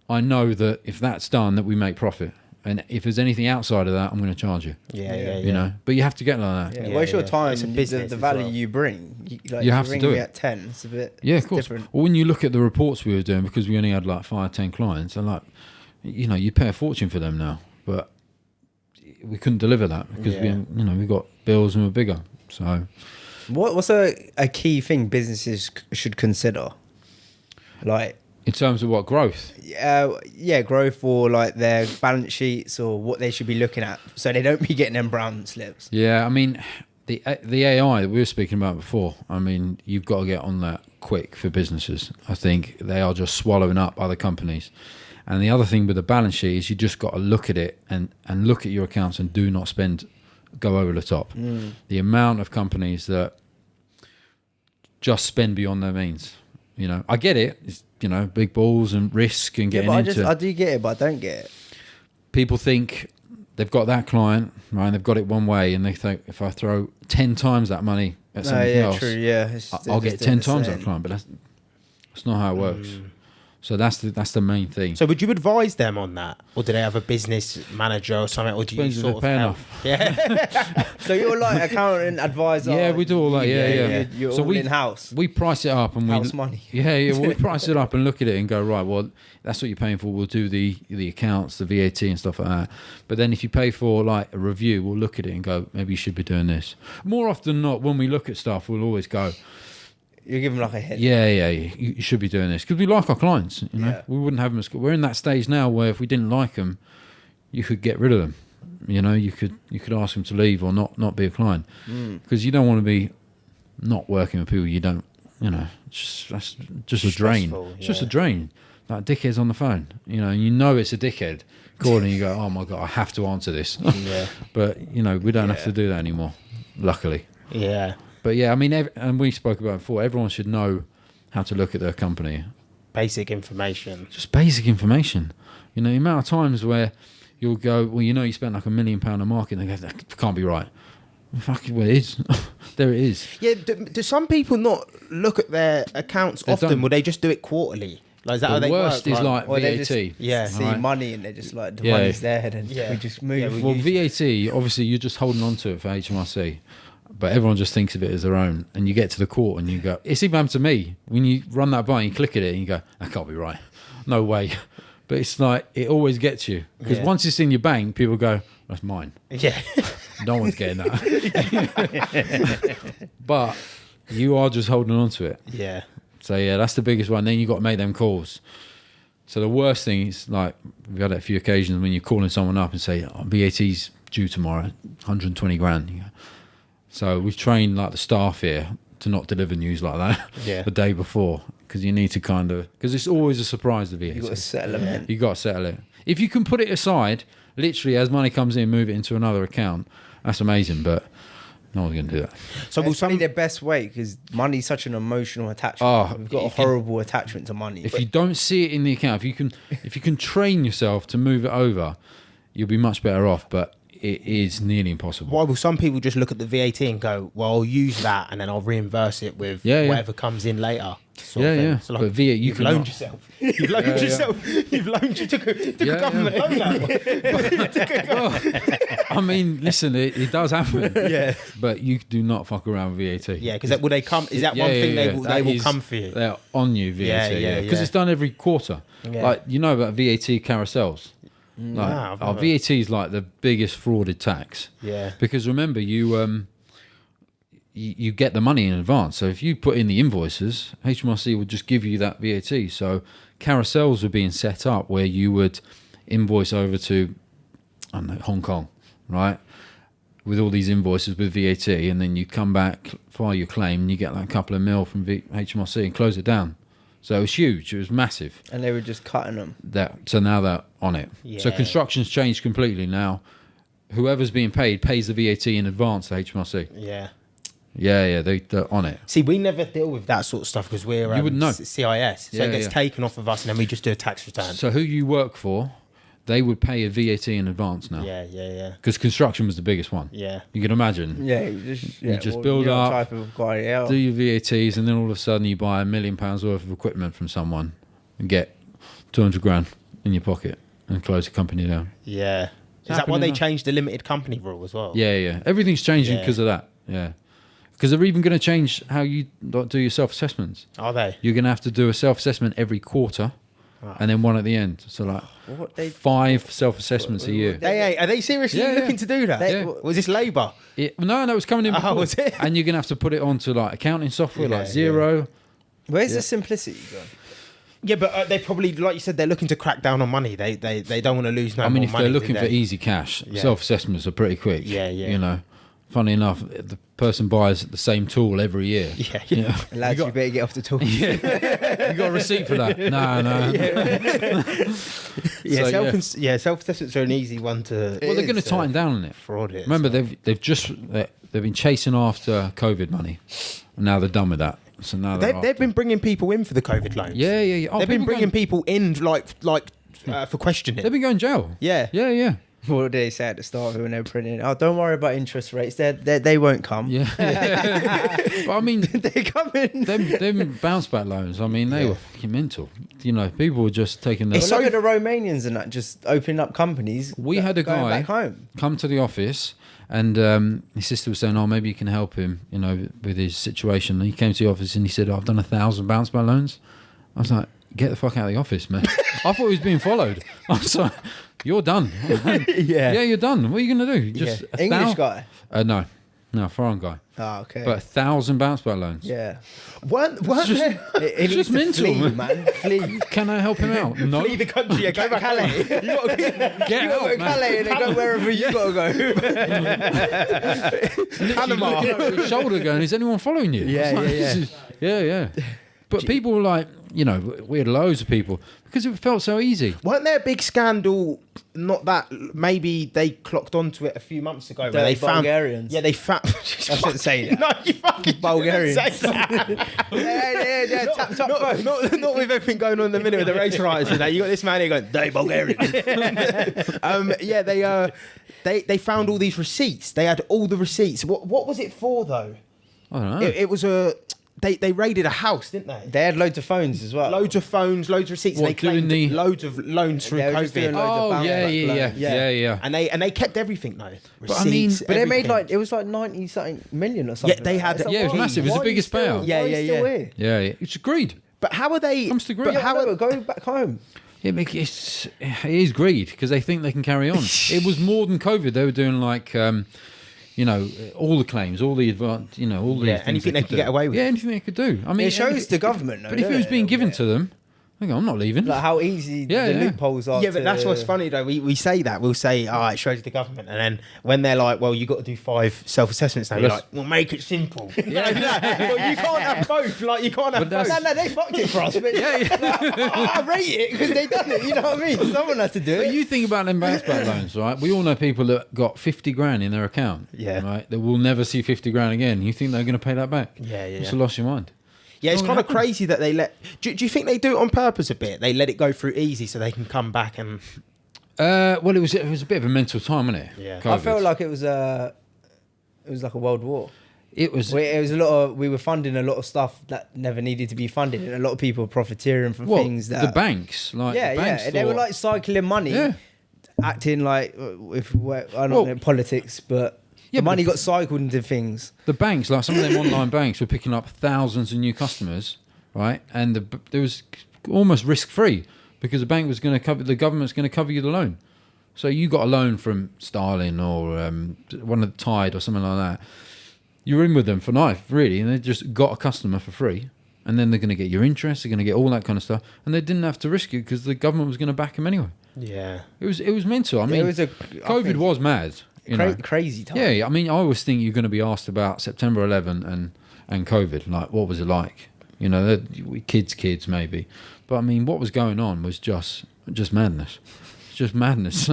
I know that if that's done, that we make profit. And if there's anything outside of that, I'm going to charge you. Yeah. You know, but you have to get like that. Yeah. Well, it's your time. It's a and business the value as well. you bring. You have to do it at 10. It's a bit. Yeah, it's of course. Different. Well, when you look at the reports we were doing, because we only had like 5 or 10 clients, and like, you know, you pay a fortune for them now, but we couldn't deliver that because we got bills and we're bigger. So, what's a key thing businesses should consider? Like, in terms of what, growth? Growth, or like their balance sheets, or what they should be looking at, so they don't be getting them brown slips. Yeah, I mean, the AI that we were speaking about before, I mean, you've got to get on that quick for businesses. I think they are just swallowing up other companies. And the other thing with the balance sheet is you just got to look at it and look at your accounts and do not go over the top. The amount of companies that just spend beyond their means. You know, I get it. It's, you know, big balls and risk and getting into. I do get it, but I don't get it. People think they've got that client, right? And they've got it one way, and they think if I throw 10 times that money at something else, true, yeah. I'll get 10 times that client. But that's not how it works. So that's the main thing. So would you advise them on that, or do they have a business manager or something, or do you Depends if sort they're of paying help? off. Yeah. So you're like accountant, advisor. Yeah, we do all that. Yeah. You're So all in house. We price it up and House money. Yeah. Well, we price it up and look at it and go, right, well, that's what you're paying for. We'll do the accounts, the VAT and stuff like that. But then if you pay for like a review, we'll look at it and go, maybe you should be doing this. More often than not, when we look at stuff, we'll always go, You give them like a hint. Yeah. You should be doing this, because we like our clients. You know, we wouldn't have them. We're in that stage now where if we didn't like them, you could get rid of them. You know, you could ask them to leave or not be a client, because you don't want to be not working with people you don't. You know, that's just a drain. It's just a drain. Like dickheads on the phone. You know, it's a dickhead calling. You go, oh my god, I have to answer this. But you know, we don't have to do that anymore. Luckily. Yeah. But yeah, I mean, and we spoke about it before, everyone should know how to look at their company. Basic information. Just basic information. You know, the amount of times where you'll go, well, you know, you spent like £1 million on marketing, and they go, that can't be right. Fuck it, well, it is. There it is. Yeah, do some people not look at their accounts often? Will they just do it quarterly? Like, is that how they work? The worst is like or VAT. They just see money and they're just like, the money's there, and we just move. Well, VAT, obviously, you're just holding on to it for HMRC. But everyone just thinks of it as their own, and you get to the court and you go, it's even happened to me. When you run that button, you click at it and you go, that can't be right. No way. But it's like, it always gets you. Because once it's in your bank, people go, that's mine. Yeah. No one's getting that. But you are just holding on to it. Yeah. So yeah, that's the biggest one. Then you got to make them calls. So the worst thing is, like, we've had it a few occasions when you're calling someone up and say, oh, VAT's due tomorrow, 120 grand. You know? So we've trained like the staff here to not deliver news like that the day before, because you need to because it's always a surprise, the VAT. You got to settle it, man. You got to settle it. If you can put it aside, literally as money comes in, move it into another account, that's amazing, but no one's going to do that. So it's probably the best way, because money's such an emotional attachment. We've got a horrible attachment to money. If you don't see it in the account, if you can train yourself to move it over, you'll be much better off, but it is nearly impossible. Why will some people just look at the VAT and go, well, I'll use that and then I'll reimburse it with whatever comes in later? Yeah. So like, but VAT, you've loaned yourself. You've loaned yourself. You've loaned. You took a government loan out. Well, I mean, listen, it does happen. Yeah. But you do not fuck around with VAT. Yeah, because will they come? Is that one thing they will come for you? They're on you, VAT. Yeah. Because it's done every quarter. Yeah. Like, you know about VAT carousels. Like, Nah, VAT is like the biggest frauded tax. Yeah. Because remember, you get the money in advance. So if you put in the invoices, HMRC would just give you that VAT. So carousels were being set up where you would invoice over to, I don't know, Hong Kong, right? With all these invoices with VAT, and then you come back, file your claim, and you get like a couple of mil from HMRC and close it down. So it was huge. It was massive. And they were just cutting them. So now they're on it. Yeah. So construction's changed completely now. Whoever's being paid pays the VAT in advance to HMRC. Yeah. Yeah, they're on it. See, we never deal with that sort of stuff because we're You wouldn't know. CIS, so it gets taken off of us, and then we just do a tax return. So who you work for, they would pay a VAT in advance now. Yeah. Because construction was the biggest one. Yeah. You can imagine. Yeah, You just build up, type of guy, do your VATs, and then all of a sudden you buy £1 million worth of equipment from someone and get 200 grand in your pocket and close the company down. Yeah. Is that why they changed the limited company rule as well? Yeah. Everything's changing because of that. Yeah. Because they're even going to change how you do your self-assessments. Are they? You're going to have to do a self-assessment every quarter and then one at the end. So like 5 self-assessments a year. Are they seriously looking to do that? Was this Labour? No, it was coming in before. Was it? And you're going to have to put it onto like accounting software like Xero. Where's the simplicity gone? Yeah, but they probably, like you said, they're looking to crack down on money. They don't want to lose no more money. I mean, if they're looking for easy cash, self-assessments are pretty quick. Yeah. You know, funny enough, the person buys the same tool every year. Yeah. Lads, you better get off the tool. You got a receipt for that? No. Self-assessments are an easy one to. Well, they're going to tighten down on it. Fraud it. Remember, they've been chasing after COVID money, and now they're done with that. So now they've been bringing people in for the COVID loans. Yeah. They've been bringing people in for questioning. They've been going to jail. Yeah. What did they say at the start when they were printing? Oh, don't worry about interest rates. They won't come. Yeah. But I mean, they come in. Them bounce back loans. I mean, they were fucking mental. You know, people were just taking their. Look at the Romanians and that, just opening up companies. We had a guy back home come to the office, and his sister was saying, "Oh, maybe you can help him, you know, with his situation." And he came to the office and he said, "Oh, I've done 1,000 bounce back loans." I was like, "Get the fuck out of the office, man!" I thought he was being followed. I was like, "You're done." Yeah, you're done. What are you going to do? Just English guy? No, foreign guy. Oh, okay. But 1,000 bounce back loans. Yeah. Weren't there? It just mental, flee, man. Flee. Can I help him out? No. Flee the country. Yeah, go back Calais. Get You got to out, go man. Calais and then go wherever you got to go. Panama. His shoulder going, is anyone following you? Yeah, I was like, yeah. But people were like, you know, we had loads of people because it felt so easy. Weren't there a big scandal? Not that maybe they clocked onto it a few months ago. Where they found Bulgarians. Yeah, they found. I shouldn't say that. No, you fucking Bulgarians. Say that. Yeah. Top Not with everything going on in the minute with the race riots and that. You got this man here going, "They Bulgarians." They found all these receipts. They had all the receipts. What was it for though? I don't know. It was a. They raided a house, didn't they? They had loads of phones as well. Loads of phones, loads of receipts. What, They claimed doing loads of loans through They were just doing COVID. loads of Oh, bounce back loans. yeah. And they kept everything though. But I mean- Receipts, But they made everything. it was like 90 something million or something. Yeah, they had- It's like, Yeah, it was why- massive. It was the why are you biggest still- payout. why are you Yeah. still here? Yeah. It's greed. But how are they? Comes to greed. But Yeah, how? go back home. Yeah, but it is greed because they think they can carry on. It was more than COVID. They were doing like, you know, all the claims, all the advanced, you know, all the anything they could get away with. Yeah, anything they could do. I mean, It shows the government, though, but if it was being given to them, I'm not leaving. like how easy the loopholes are. Yeah, but that's what's funny though. We say that. We'll say, oh, it shows the government. And then when they're like, well, you got to do 5 self-assessments now, you're like, well, make it simple. Well, you can't have both. Like, you can't have both. No, they fucked it for us. But I rate it because they done it. You know what I mean? Someone had to do it. But you think about them bounce back loans, right? We all know people that got 50 grand in their account. Yeah. Right? That will never see 50 grand again. You think they're going to pay that back? Yeah. It's a loss of your mind. Yeah, it's kind of crazy that they let... Do you think they do it on purpose a bit? They let it go through easy so they can come back and... Well, it was a bit of a mental time, wasn't it? Yeah. COVID. I felt like it was like a world war. It was a lot of... We were funding a lot of stuff that never needed to be funded, and a lot of people were profiteering from things that... the banks, like... Yeah, the banks yeah. They were like cycling money, acting like... I don't know politics, but... Yeah, the money got cycled into things. The banks, like some of them online banks, were picking up thousands of new customers, right? And there was almost risk-free because the bank was going to cover, the government's going to cover you the loan. So you got a loan from Starling or one of the Tide or something like that. You're in with them for life, really, and they just got a customer for free. And then they're going to get your interest, they're going to get all that kind of stuff, and they didn't have to risk it because the government was going to back them anyway. Yeah, it was mental. I mean, COVID was mad. Crazy time. Yeah, I mean, I always think you're going to be asked about September 11 and COVID. Like, what was it like? You know, kids maybe, but I mean, what was going on was just madness. Just madness.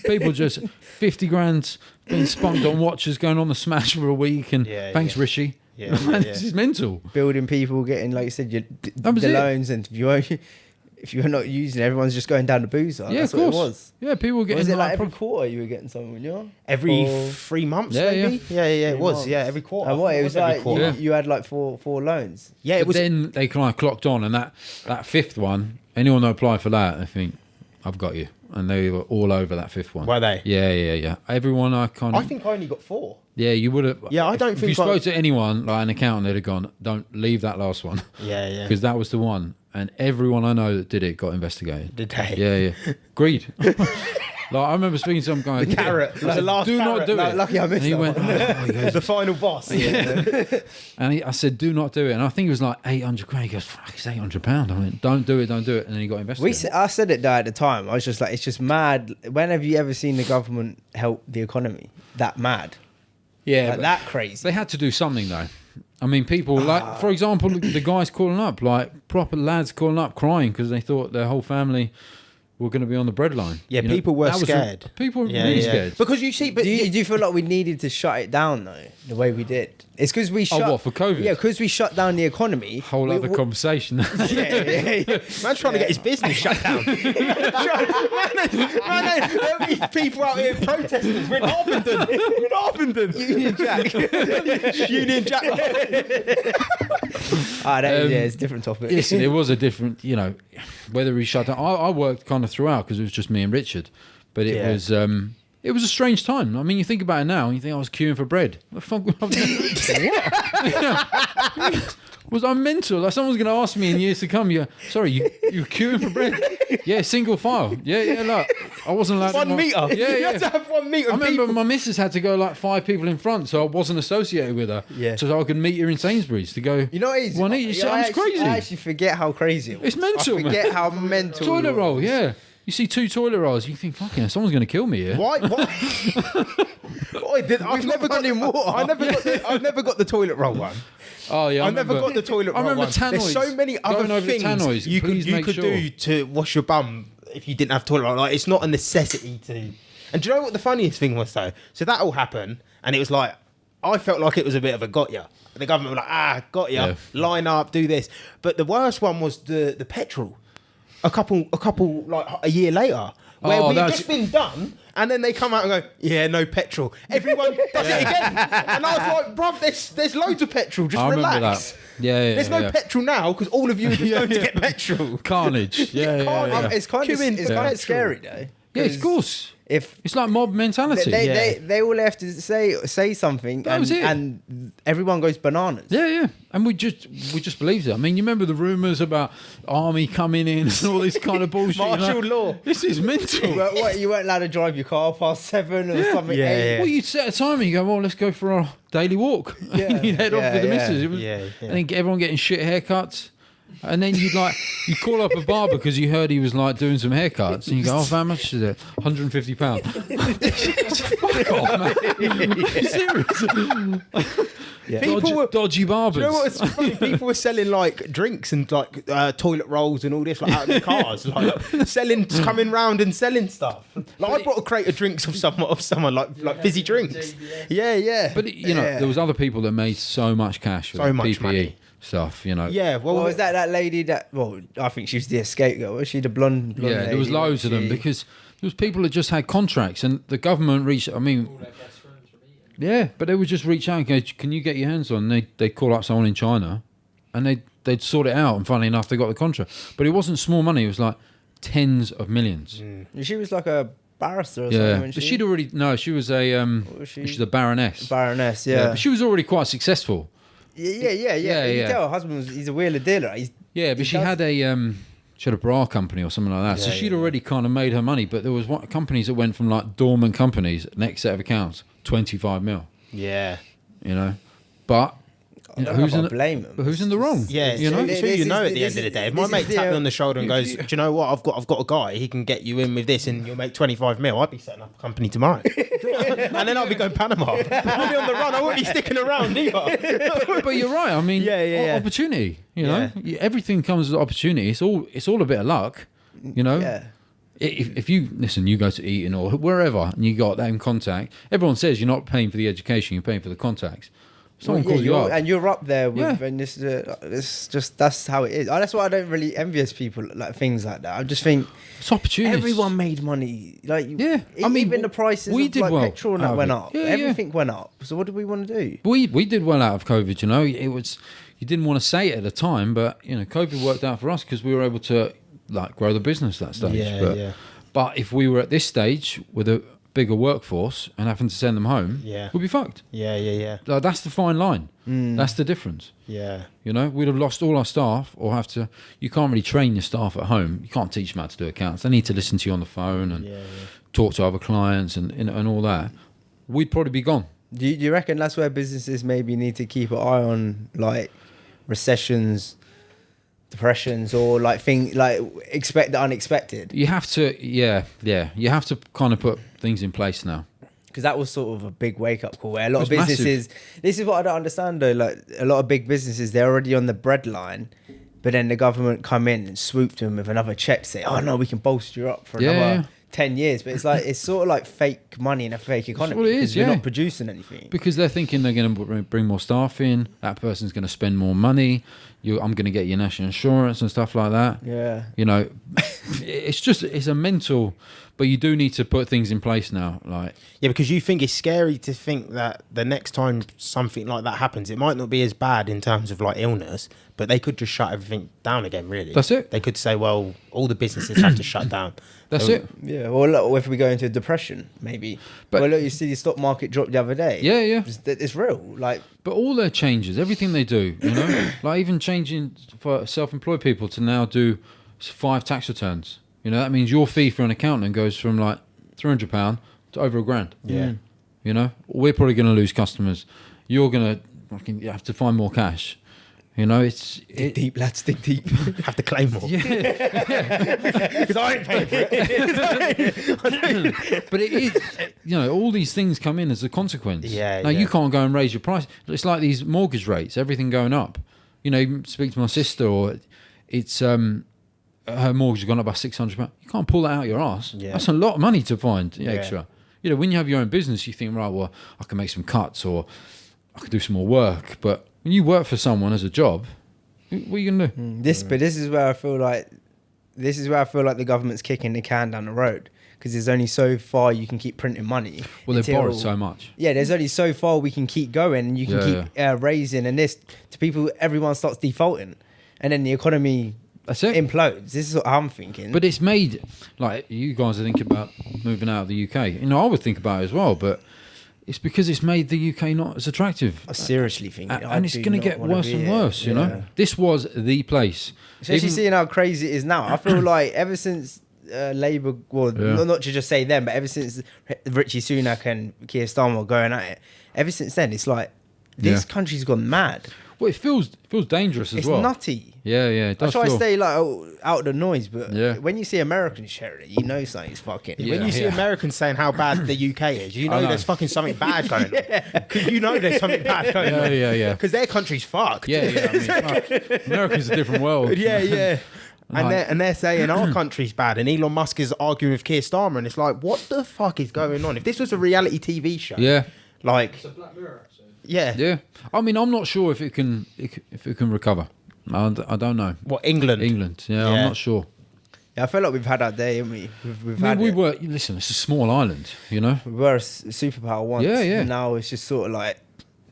People just 50 grand being spunked on watches, going on the smash for a week, and thanks, Rishi. Yeah, this is mental. Building people, getting, like you said, the loans, and if you're not using it, everyone's just going down the boozer. Yeah, that's of course. What it was. Yeah, people were getting... Was it like every quarter you were getting something, you know? Every 3 months, maybe? Yeah, it was. Months. Yeah, every quarter. And what, it was like, quarter. you had like four loans. Yeah, it was... Then they kind of clocked on, and that fifth one, anyone that applied for that, I think, I've got you. And they were all over that fifth one. Were they? Yeah. Everyone I think I only got 4. Yeah, you would have. Yeah, I don't if think... If you spoke to anyone, like an accountant, they'd have gone, don't leave that last one. Yeah. Because that was the one. And everyone I know that did it got investigated. Did they? Yeah. Greed. Like, I remember speaking to some guy. The carrot. Like, the last do carrot. not do it. Lucky I missed and he that went, one. he goes, the final boss. Yeah. And I said, do not do it. And I think it was like 800 grand. He goes, fuck, it's £800. I went, don't do it. And then he got investigated. I said it though at the time. I was just like, it's just mad. When have you ever seen the government help the economy? That mad. Yeah. Like that crazy. They had to do something though. I mean, people like, for example, the guys calling up, like proper lads calling up crying because they thought their whole family were going to be on the breadline. Yeah, people were scared. People were really scared. Because you see, but do you feel like we needed to shut it down though, the way we did? It's because we shut. Oh, what, for COVID? Yeah, because we shut down the economy. Whole other conversation. Yeah. Man's trying to get his business shut down. There'll be people out here protesting. We're in Harpenden. Union Jack. Union Jack. It's a different topic. Listen, it was a different, whether we shut down. I worked kind of throughout because it was just me and Richard, but it was a strange time. I mean, you think about it now, and you think I was queuing for bread. What the fuck? What? Was I mental? Like someone's going to ask me in years to come. You're queuing for bread? Yeah, single file. Yeah. Look, I wasn't allowed. 1 meter. Yeah. You had to have 1 meter. I remember my missus had to go like 5 people in front, so I wasn't associated with her. Yeah. So I could meet her in Sainsbury's to go. You know what it is? 1 eat. It sounds crazy. I actually forget how crazy it was. It's mental. I forget how mental. Toilet roll. Yeah. You see 2 toilet rolls, you think, fucking, someone's going to kill me here. Why? I've never got in water. I've never got the toilet roll one. Oh yeah, I never got the toilet roll. I remember one. tannoys. There's so many other things you could do to wash your bum if you didn't have toilet roll. Like, it's not a necessity to. And do you know what the funniest thing was though? So that all happened, and it was like I felt like it was a bit of a got ya. The government were like, got ya, line up, do this. But the worst one was the petrol. A couple like a year later, where we've just been done. And then they come out and go, yeah, no petrol. Everyone does it again. And I was like, bruv, there's loads of petrol. Just relax. That. Yeah. There's no petrol now because all of you are just going to get petrol. Carnage. Yeah. It's kind of scary though. Yeah, of course. If it's like mob mentality. They all have to say something, and everyone goes bananas. Yeah. And we just believed it. I mean, you remember the rumours about army coming in and all this kind of bullshit. Martial law. This is mental. What, you weren't allowed to drive your car past 7 or something. Yeah. Well, you'd set a time and you go, well, let's go for a daily walk. Yeah. You'd head off with the missus. And then everyone getting shit haircuts. And then you call up a barber because you heard he was like doing some haircuts, and you go, "Oh, how much is it? £150." Fuck off, man! Serious? Dodgy barbers. Do you know what's funny? People were selling like drinks and like toilet rolls and all this like out of the cars, like coming round and selling stuff. Like I brought a crate of drinks of someone like fizzy drinks. Yeah. But there was other people that made so much cash with PPE. Money. Stuff, Yeah, well, was that lady that? Well, I think she was the escape girl. Was she the blonde? Yeah, lady? there was loads of them because there was people that just had contracts, and the government reached. I mean, yeah, but they would just reach out and go, "Can you get your hands on?" They'd call up someone in China, and they'd sort it out. And funnily enough, they got the contract. But it wasn't small money; it was like tens of millions. She was like a barrister or something. But she'd already she was a she's a baroness. Baroness, yeah. But she was already quite successful. Yeah. You can tell her husband he's a wheeler dealer. But she had a bra company or something like that. So she'd already kind of made her money. But there was companies that went from like dormant companies, next set of accounts, 25 mil. Yeah. But who's in the wrong? Yeah, you know. At the end of the day, if my mate tapped me on the shoulder and goes, "Do you know what? I've got a guy. He can get you in with this, and you'll make 25 mil." I'd be setting up a company tomorrow, and then I'll be going Panama. I'll be on the run. I won't be sticking around either. But you're right. I mean, opportunity. You know, everything comes with opportunity. It's all a bit of luck. You know. Yeah. If you you go to Eton or wherever, and you got that in contact. Everyone says you're not paying for the education; you're paying for the contacts. Someone calls you up, and you're up there with, and it's just that's how it is. That's why I don't really envious people like things like that. I just think it's opportunity. Everyone made money, like I mean, even the prices we of did like well petrol that went up. Everything went up. So what do we want to do? We did well out of COVID. You know, it was you didn't want to say it at the time, but COVID worked out for us because we were able to like grow the business that stage. But if we were at this stage with a bigger workforce and having to send them home, we'd be fucked. Yeah. Like, that's the fine line. That's the difference. Yeah. We'd have lost all our staff, or have to. You can't really train your staff at home. You can't teach them how to do accounts. They need to listen to you on the phone and talk to other clients and all that. We'd probably be gone. Do you reckon that's where businesses maybe need to keep an eye on, like recessions, depressions, or like expect the unexpected? You have to, you have to kind of put things in place now. Because that was sort of a big wake-up call where a lot of businesses... Massive. This is what I don't understand, though. Like, a lot of big businesses, they're already on the breadline, but then the government come in and swoop them with another check to say, "Oh, no, we can bolster you up for another 10 years." But it's sort of like fake money in a fake economy. That's what it is, you're not producing anything. Because they're thinking they're going to bring more staff in, that person's going to spend more money, I'm going to get your national insurance and stuff like that. Yeah. It's a mental... But you do need to put things in place now, like because you think it's scary to think that the next time something like that happens, it might not be as bad in terms of like illness, but they could just shut everything down again. Really, that's it. They could say, "Well, all the businesses have to shut down." That's it. Yeah. Well, look, if we go into a depression, maybe. But look, you see the stock market drop the other day. Yeah. It's real. Like, but all their changes, everything they do, like even changing for self-employed people to now do 5 tax returns. That means your fee for an accountant goes from like £300 to over £1,000. Yeah. We're probably going to lose customers. You're going to have to find more cash. It's dig deep, lads, dig deep. Have to claim more. Because I ain't paying for it. But it is, all these things come in as a consequence. Yeah. You can't go and raise your price. It's like these mortgage rates, everything going up. You speak to my sister, or it's her mortgage has gone up by £600. You can't pull that out your arse. Yeah. That's a lot of money to find extra. When you have your own business, you think, right, well, I can make some cuts, or I could do some more work. But when you work for someone as a job, what are you gonna do? But this is where I feel like the government's kicking the can down the road, because there's only so far you can keep printing money. Well, they've borrowed so much. Yeah, there's only so far we can keep going, and you can keep raising, and this to people, everyone starts defaulting, and then the economy That's it. implodes. This is what I'm thinking. But it's made, like, you guys are thinking about moving out of the UK. You know, I would think about it as well, but it's because it's made the UK not as attractive. I seriously think And it's going to get worse and worse, you know? This was the place. Especially seeing how crazy it is now. I feel like ever since Labour, well, not to just say them, but ever since Richie Sunak and Keir Starmer were going at it, ever since then, it's like, this country's gone mad. Well, it feels dangerous as well. It's nutty. Yeah, it does. I try to stay like out of the noise, but Yeah. when you see Americans sharing it, you know something's fucking. When you see Americans saying how bad the UK is, you know there's fucking something bad going on. Because you know there's something bad going on. Yeah. Because their country's fucked. Yeah. I mean, fuck, America's a different world. Yeah. And they're saying our country's bad, and Elon Musk is arguing with Keir Starmer, and it's like, what the fuck is going on? If this was a reality TV show, like, It's a Black Mirror episode. Yeah. I mean, I'm not sure if it can recover. I don't know. what, England? Yeah, I'm not sure. Yeah, I feel like we've had our day, haven't we? Listen, it's a small island, you know. We were a superpower once. Yeah. And now it's just sort of like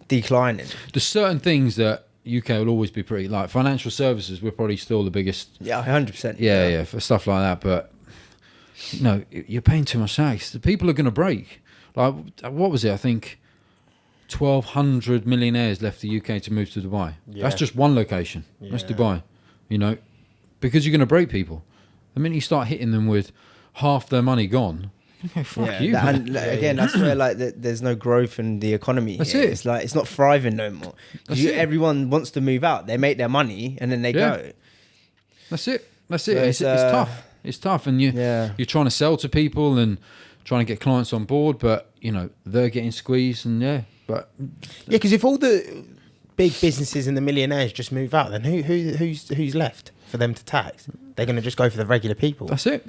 declining. There's certain things that UK will always be pretty, like financial services, we're probably still the biggest. Yeah, 100%. Yeah, for stuff like that. But, you know, you're paying too much tax. The people are going to break. Like, what was it? I think 1,200 millionaires left the UK to move to Dubai. Yeah. That's just one location. That's Dubai, you know, because you're going to break people. The minute you start hitting them with half their money gone, you go, fuck you. And again, that's where like there's no growth in the economy. That's here. it. It's like it's not thriving no more. Everyone wants to move out. They make their money and then they go. That's it. So It's tough. It's tough, and you're trying to sell to people and trying to get clients on board, but you know they're getting squeezed, and because if all the big businesses and the millionaires just move out, then who's left for them to tax? They're going to just go for the regular people. that's it.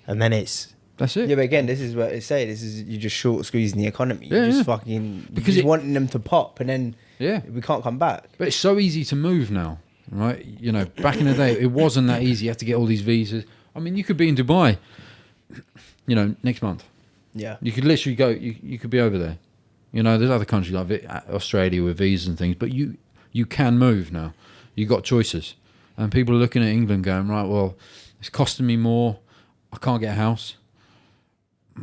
And then it's That's it. Yeah, but again, this is what they say. This is you're just short squeezing the economy. You're just fucking because you're wanting them to pop, and then we can't come back. But it's so easy to move now, right? You know, back in the day, it wasn't that easy. You had to get all these visas. I mean, you could be in Dubai, you know, next month. Yeah, You could literally go. You could be over there. You know, there's other countries like Australia with visas and things, but you can move now. You got choices, and people are looking at England going, right, well, it's costing me more. I can't get a house.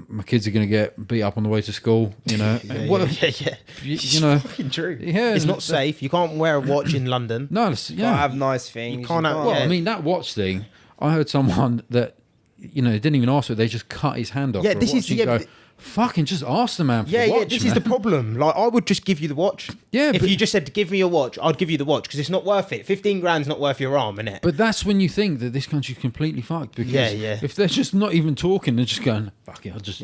My kids are going to get beat up on the way to school. You know, yeah. You know, fucking true. Yeah, It's not safe. You can't wear a watch in London. No, can't have nice things. You can't have- Well, I mean, that watch thing, I heard someone that, you know, didn't even ask for it, they just cut his hand off. Yeah, for a this watch. is- You yeah, go, fucking just ask the man for Yeah, the watch, this man. is the problem. Like, I would just give you the watch. Yeah, if but- you just said, give me your watch, I'd give you the watch because it's not worth it. 15 grand's not worth your arm, innit? But that's when you think that this country's completely fucked. Because Yeah. if they're just not even talking, they're just going, fuck it, I'll just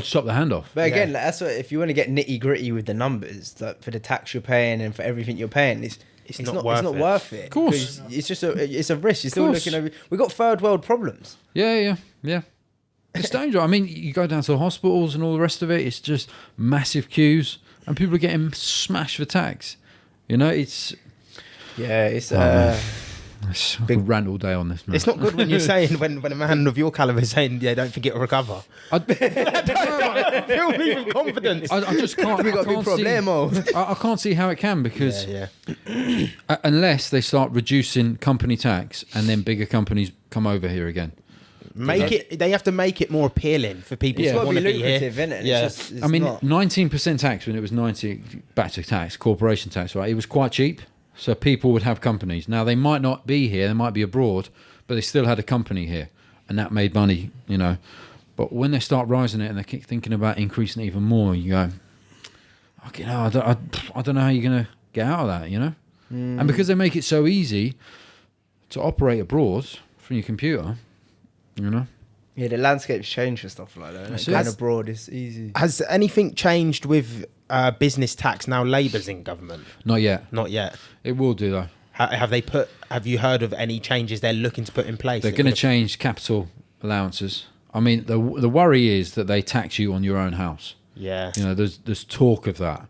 chop the hand off. But again, like, that's what, if you want to get nitty gritty with the numbers, like for the tax you're paying and for everything you're paying, it's not worth it. Of course. Because it's a risk. You're still course. looking over. We've got third world problems. Yeah. It's dangerous. I mean, you go down to the hospitals and all the rest of it, it's just massive queues and people are getting smashed for tax. You know, it's... It's big rant all day on this, man. It's not good when you're saying, when a man of your caliber is saying, yeah, don't think it'll recover. Fill me with confidence. I just can't. We got I big problemos. I can't see how it can because Yeah. unless they start reducing company tax and then bigger companies come over here again. They have to make it more appealing for people It's to got to want be to be here. lucrative, isn't it? Yeah. It's I mean, not. 19% tax when it was 90 back to tax, corporation tax, right? It was quite cheap, so people would have companies. Now they might not be here, they might be abroad, but they still had a company here, and that made money, you know. But when they start rising it and they keep thinking about increasing it even more, you go, okay, no, I don't know how you're gonna get out of that, you know. And because they make it so easy to operate abroad from your computer, you know. Yeah, the landscape's changed for stuff like that. That's it. Going abroad is easy. Has anything changed with business tax now Labour's in government? Not yet. Not yet. It will do though. Have you heard of any changes they're looking to put in place? They're going to change capital allowances. I mean, the worry is that they tax you on your own house. Yeah. You know, there's talk of that.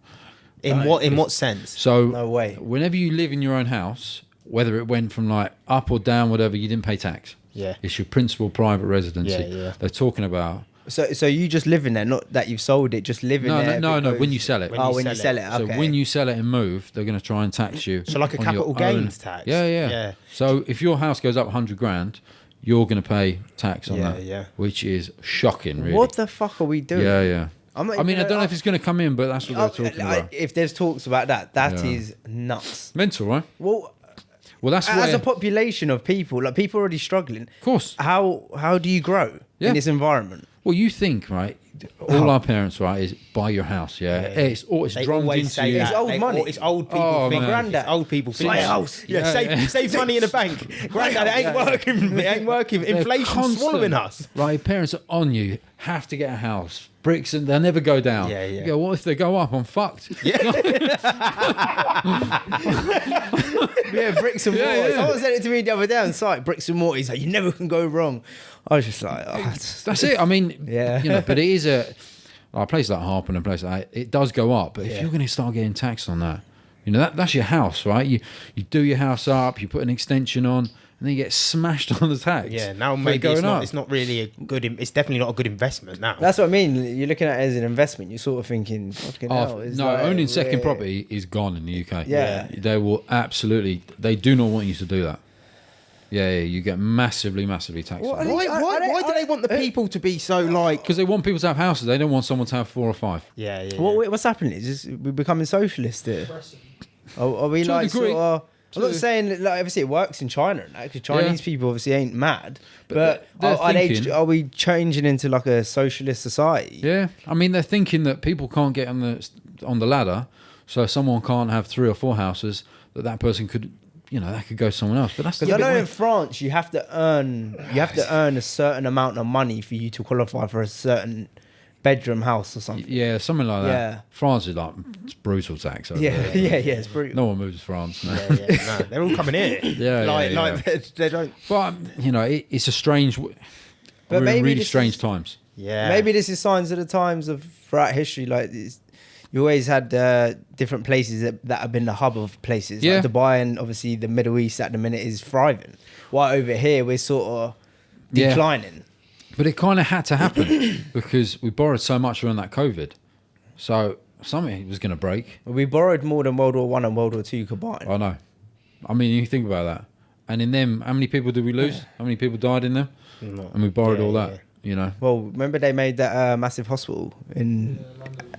In what sense? So No way. whenever you live in your own house, whether it went from like up or down, whatever, you didn't pay tax. Yeah. It's your principal private residency. Yeah. They're talking about So you just live in there, not that you've sold it, just live in there. No. When you sell it. When you sell it. Okay. So when you sell it and move, they're going to try and tax you. So like a on capital your gains own- tax. Yeah. So if your house goes up 100 grand, you're going to pay tax on that. Yeah. Which is shocking, really. What the fuck are we doing? Yeah. I'm not I mean, even- I don't know if it's going to come in, but that's what they're talking about. If there's talks about that, that Yeah. is nuts. Mental, right? Well, Well, that's as where, a population of people, like people already struggling. of course. How do you grow Yeah. in this environment? Well, you think, right? All our parents, right, is buy your house, yeah? It's They drummed always into say you. It's that. old money. It's old people. Oh, thing. man. Granddad. It's old people. Buy a thing. house. Yeah, save money in the bank. Granddad, it ain't working. It ain't working. They're Inflation's constant. swallowing us. Right, parents are on you. Have to get a house. Bricks, and they'll never go down. Yeah. You go, what if they go up? I'm fucked. Yeah, bricks and mortar. Yeah. Someone said it to me the other day on site. Bricks and mortar. He's like, you never can go wrong. I was just like, oh, That's it. I mean, Yeah. you know, but it is a place like Harpen and a place like that, it does go up. But if Yeah. you're going to start getting taxed on that, you know, that's your house, right? You do your house up, you put an extension on, and then you get smashed on the tax. Yeah, now for maybe going up. it's not really a good. It's definitely not a good investment now. that's what I mean. You're looking at it as an investment. You're sort of thinking, fucking hell. It's No, like, owning second we're- property is gone in the UK. Yeah. They will absolutely, they do not want you to do that. Yeah, you get massively taxed. Well, on I it. think- Why do they want the people to be so like? Because they want people to have houses. They don't want someone to have 4 or 5. Yeah. What's happening is we're becoming socialist here. Are we To a like degree. sort of? I'm not To- saying that, like, obviously it works in China and that, because Chinese people obviously ain't mad. But they're thinking- are we changing into like a socialist society? Yeah, I mean they're thinking that people can't get on the ladder, so if someone can't have 3 or 4 houses, that person could, you know, that could go to someone else. But that's Because I know in France you have to earn a certain amount of money for you to qualify for a certain bedroom house or something. yeah, something like that. Yeah. France is like it's brutal tax. Over Yeah, there. yeah, it's brutal. No one moves to France. No. No, they're all coming here. Yeah. They don't. But you know, it's a strange. We're in maybe really this strange is- times. Yeah. Maybe this is signs of the times of throughout history. Like this, you always had different places that have been the hub of places. Yeah. Like Dubai and obviously the Middle East at the minute is thriving. While over here we're sort of Yeah. declining. But it kind of had to happen because we borrowed so much around that COVID, so something was going to break. We borrowed more than World War One and World War Two combined. I know. I mean, you think about that. And in them, how many people did we lose? How many people died in them? And we borrowed all that. You know. Well, remember they made that massive hospital and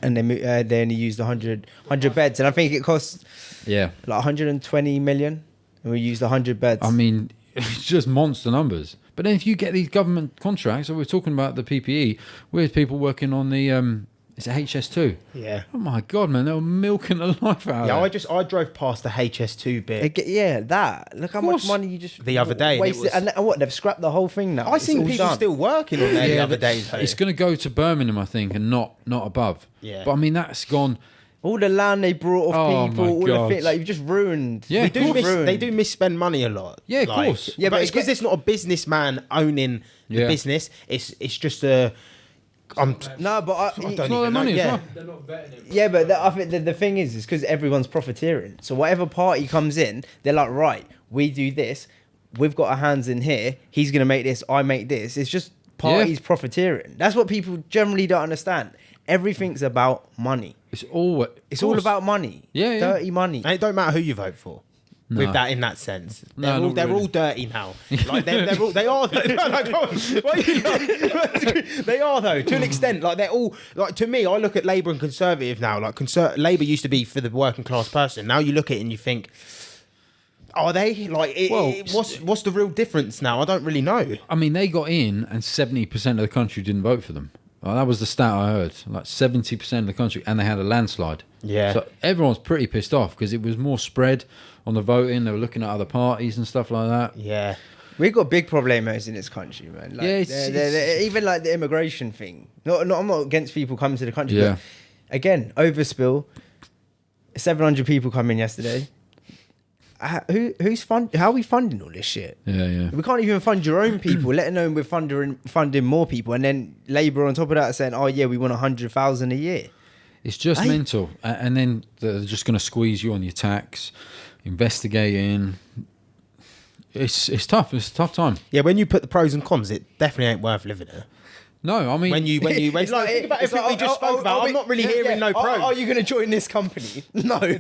they only used 100 beds, and I think it cost Yeah. like 120 million, and we used 100 beds. I mean, it's just monster numbers. But then if you get these government contracts, so we're talking about the PPE, with people working on the it's a HS2. Yeah. Oh my god, man, they were milking the life out Yeah, of it. I drove past the HS2 bit. Yeah, that. Look how much course. money you just The other day, and it wasted. was- And what, they've scrapped the whole thing now. I It's seen all people done. still working on there the other but day. though. it's going to go to Birmingham, I think, and not above. Yeah. But I mean, that's gone. All the land they brought off Oh people, my all God. the thing, like you've just ruined. Yeah, They of course. they do misspend money a lot. Yeah, of course. Yeah, but it's because it's not a businessman owning the Yeah. business. It's just a. No, but I It's don't not even their know. money as Yeah. well. They're not betting it. yeah, but I think the thing is because everyone's profiteering. So whatever party comes in, they're like, right, we do this. We've got our hands in here. He's gonna make this. I make this. It's just parties profiteering. That's what people generally don't understand. Everything's about money. It's all. It's all about money. Yeah, yeah. Dirty money. And it don't matter who you vote for. No. With that, in that sense, No, they're not all really. dirty now. Like they're all, they are. Though. No, go on. Why are you like- they are though, to an extent. Like they're all like to me. I look at Labour and Conservative now. Like Labour used to be for the working class person. Now you look at it and you think, are they like? Well, what's the real difference now? I don't really know. I mean, they got in, and 70% of the country didn't vote for them. Well, that was the stat I heard. Like 70% of the country, and they had a landslide. Yeah. So everyone's pretty pissed off because it was more spread on the voting. They were looking at other parties and stuff like that. Yeah. We've got big problemos in this country, man. Like, Yeah, they're- even like the immigration thing. I'm not against people coming to the country. Yeah. But again, overspill. 700 people come in yesterday. How are we funding all this shit? Yeah. We can't even fund your own people, let alone we're funding more people. And then Labour on top of that saying, oh yeah, we want 100,000 a year. It's just Hey. mental. And then they're just going to squeeze you on your tax, investigating. It's tough. It's a tough time. Yeah, when you put the pros and cons, it definitely ain't worth living here. No, I mean, When you think about everything we just spoke about, I'm not really hearing no pros. Are you going to join this company? No. Yeah.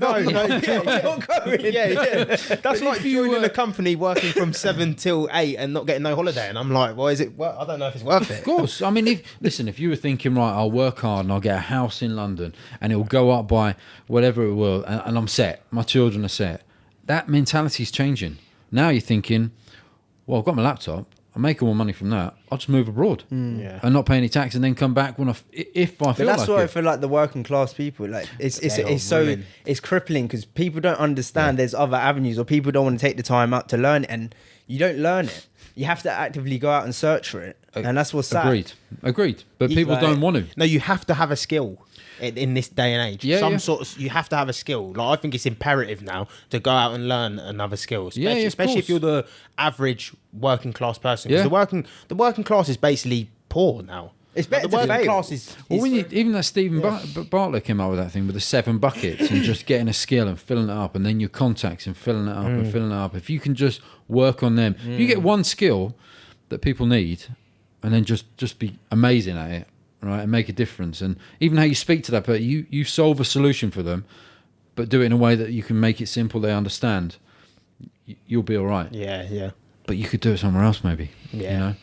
That's like if you joining a company working from 7 till 8 and not getting no holiday, and I'm like, well, is it? Well, I don't know if it's worth it. Of course. I mean, if you were thinking, right, I'll work hard and I'll get a house in London and it'll go up by whatever it will, and I'm set. My children are set. That mentality is changing. Now you're thinking, well, I've got my laptop. I'm making more money from that. I'll just move abroad and not pay any tax, and then come back when if I feel like it. That's why for like the working class people, like it's crippling because people don't understand there's other avenues, or people don't want to take the time out to learn it, and you don't learn it. You have to actively go out and search for it, and that's what's sad. Agreed. But people don't want to. No, you have to have a skill in this day and age. You have to have a skill. Like, I think it's imperative now to go out and learn another skill, especially if you're the average working class person. Because the working class is basically poor now. It's better the working to fail. class is Even that Stephen Bartlett came out with that thing with the 7 buckets and just getting a skill and filling it up, and then your contacts and filling it up and filling it up. If you can just work on them, if you get one skill that people need, and then just be amazing at it, right, and make a difference, and even how you speak to that person, you solve a solution for them, but do it in a way that you can make it simple, they understand. You'll be all right. Yeah. But you could do it somewhere else, maybe. Yeah. You know.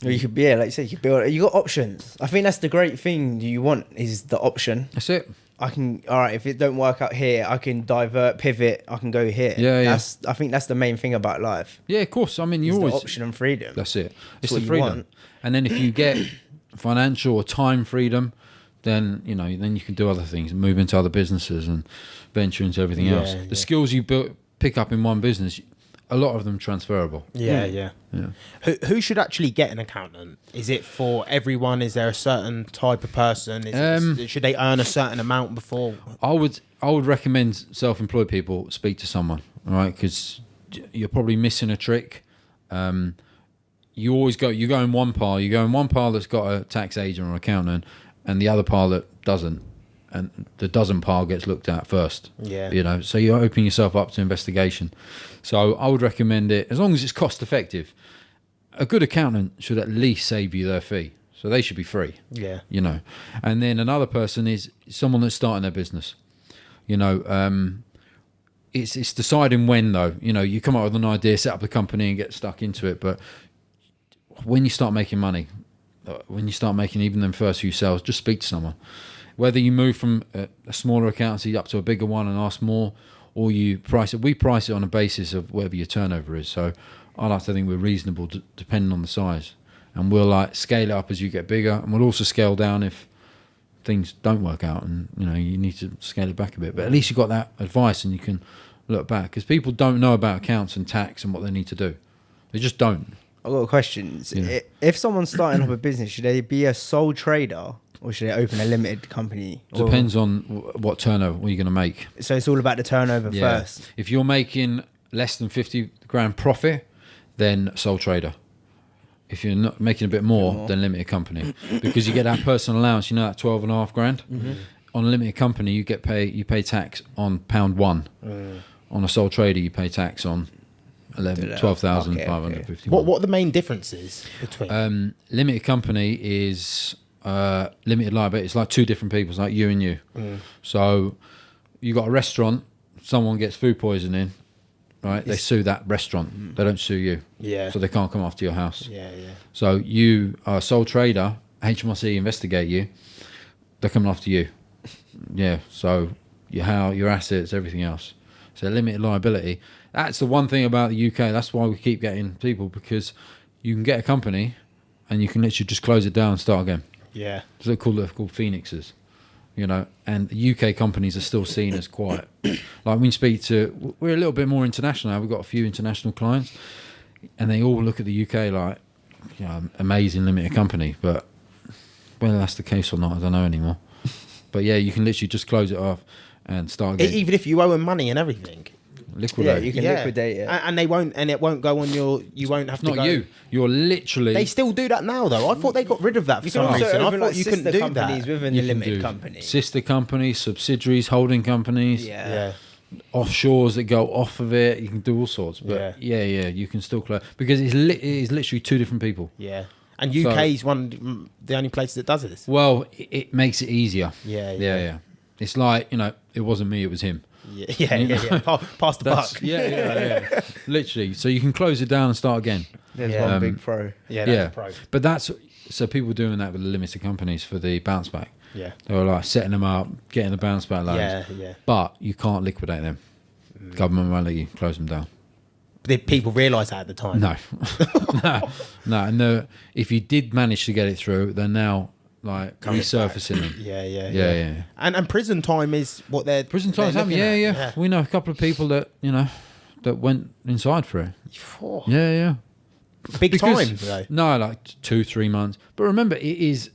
Or you could, like you said, you got options. I think that's the great thing you want is the option. That's it. All right, if it don't work out here, I can divert, pivot, I can go here. I think that's the main thing about life. Yeah, of course. I mean, you always the option and freedom. That's it. It's what the you freedom. want. And then if you get financial or time freedom, then you can do other things and move into other businesses and venture into everything else. The skills you pick up in one business, a lot of them transferable. Yeah. Who should actually get an accountant? Is it for everyone? Is there a certain type of person? Should they earn a certain amount before? I would recommend self-employed people speak to someone, all right? Because you're probably missing a trick. You go in one pile that's got a tax agent or accountant, and the other pile that doesn't, and the doesn't pile gets looked at first. Yeah. So you're opening yourself up to investigation. So I would recommend it as long as it's cost effective. A good accountant should at least save you their fee, so they should be free. Yeah. And then another person is someone that's starting their business. It's deciding when though. You come up with an idea, set up the company, and get stuck into it. But when you start making money, when you start making even them first few sales, just speak to someone. Whether you move from a smaller accountancy up to a bigger one and ask more, or you price it. We price it on a basis of whatever your turnover is. So I like to think we're reasonable depending on the size. And we'll scale it up as you get bigger, and we'll also scale down if things don't work out and you need to scale it back a bit. But at least you've got that advice and you can look back, because people don't know about accounts and tax and what they need to do. They just don't. I've got questions. If someone's starting up a business, should they be a sole trader or should they open a limited company? Depends on what turnover you're going to make. So it's all about the turnover first. If you're making less than 50 grand profit, then sole trader. If you're not making a bit more, then limited company, because you get that personal allowance. that 12.5 grand. On a limited company, you pay tax on £1. On a sole trader, you pay tax on 12,550. What are the main differences between? Limited company is limited liability. It's like two different people. It's like you and you. So you got a restaurant. Someone gets food poisoning. Right, they sue that restaurant. They don't sue you. Yeah. So they can't come after your house. Yeah. So you are a sole trader. HMRC investigate you. They're coming after you. Yeah. So your assets, everything else. So limited liability. That's the one thing about the UK. That's why we keep getting people, because you can get a company and you can literally just close it down and start again. Yeah. So they're called phoenixes. And the UK companies are still seen as quite, like when you speak to, we're a little bit more international now. We've got a few international clients, and they all look at the UK like, amazing limited company. But whether that's the case or not, I don't know anymore. But yeah, you can literally just close it off and start again. Even if you owe them money and everything. Liquidate. Yeah, you can liquidate it. And it won't go on you won't have to Not go. You're literally... They still do that now, though. I thought they got rid of that for some reason. I thought you couldn't do companies that. within the limited company. Sister companies, subsidiaries, holding companies. Yeah. Offshores that go off of it. You can do all sorts. But yeah, you can still close. Because it is literally two different people. Yeah. And UK's the only place that does this. Well, it makes it easier. Yeah. It's like, it wasn't me, it was him. Yeah. Pass the buck. Yeah. Literally. So you can close it down and start again. There's one big pro. Yeah, that's a pro. But so people doing that with the limited companies for the bounce back. Yeah. They were like setting them up, getting the bounce back loans. Yeah. But you can't liquidate them. Government won't let you close them down. Did people realise that at the time? No. No. If you did manage to get it through, they're now like resurfacing them. Yeah. And prison time is what they're prison time's happening. Yeah. We know a couple of people that that went inside for it. Oh. Yeah. Big time though. No, like 2-3 months. But remember, it's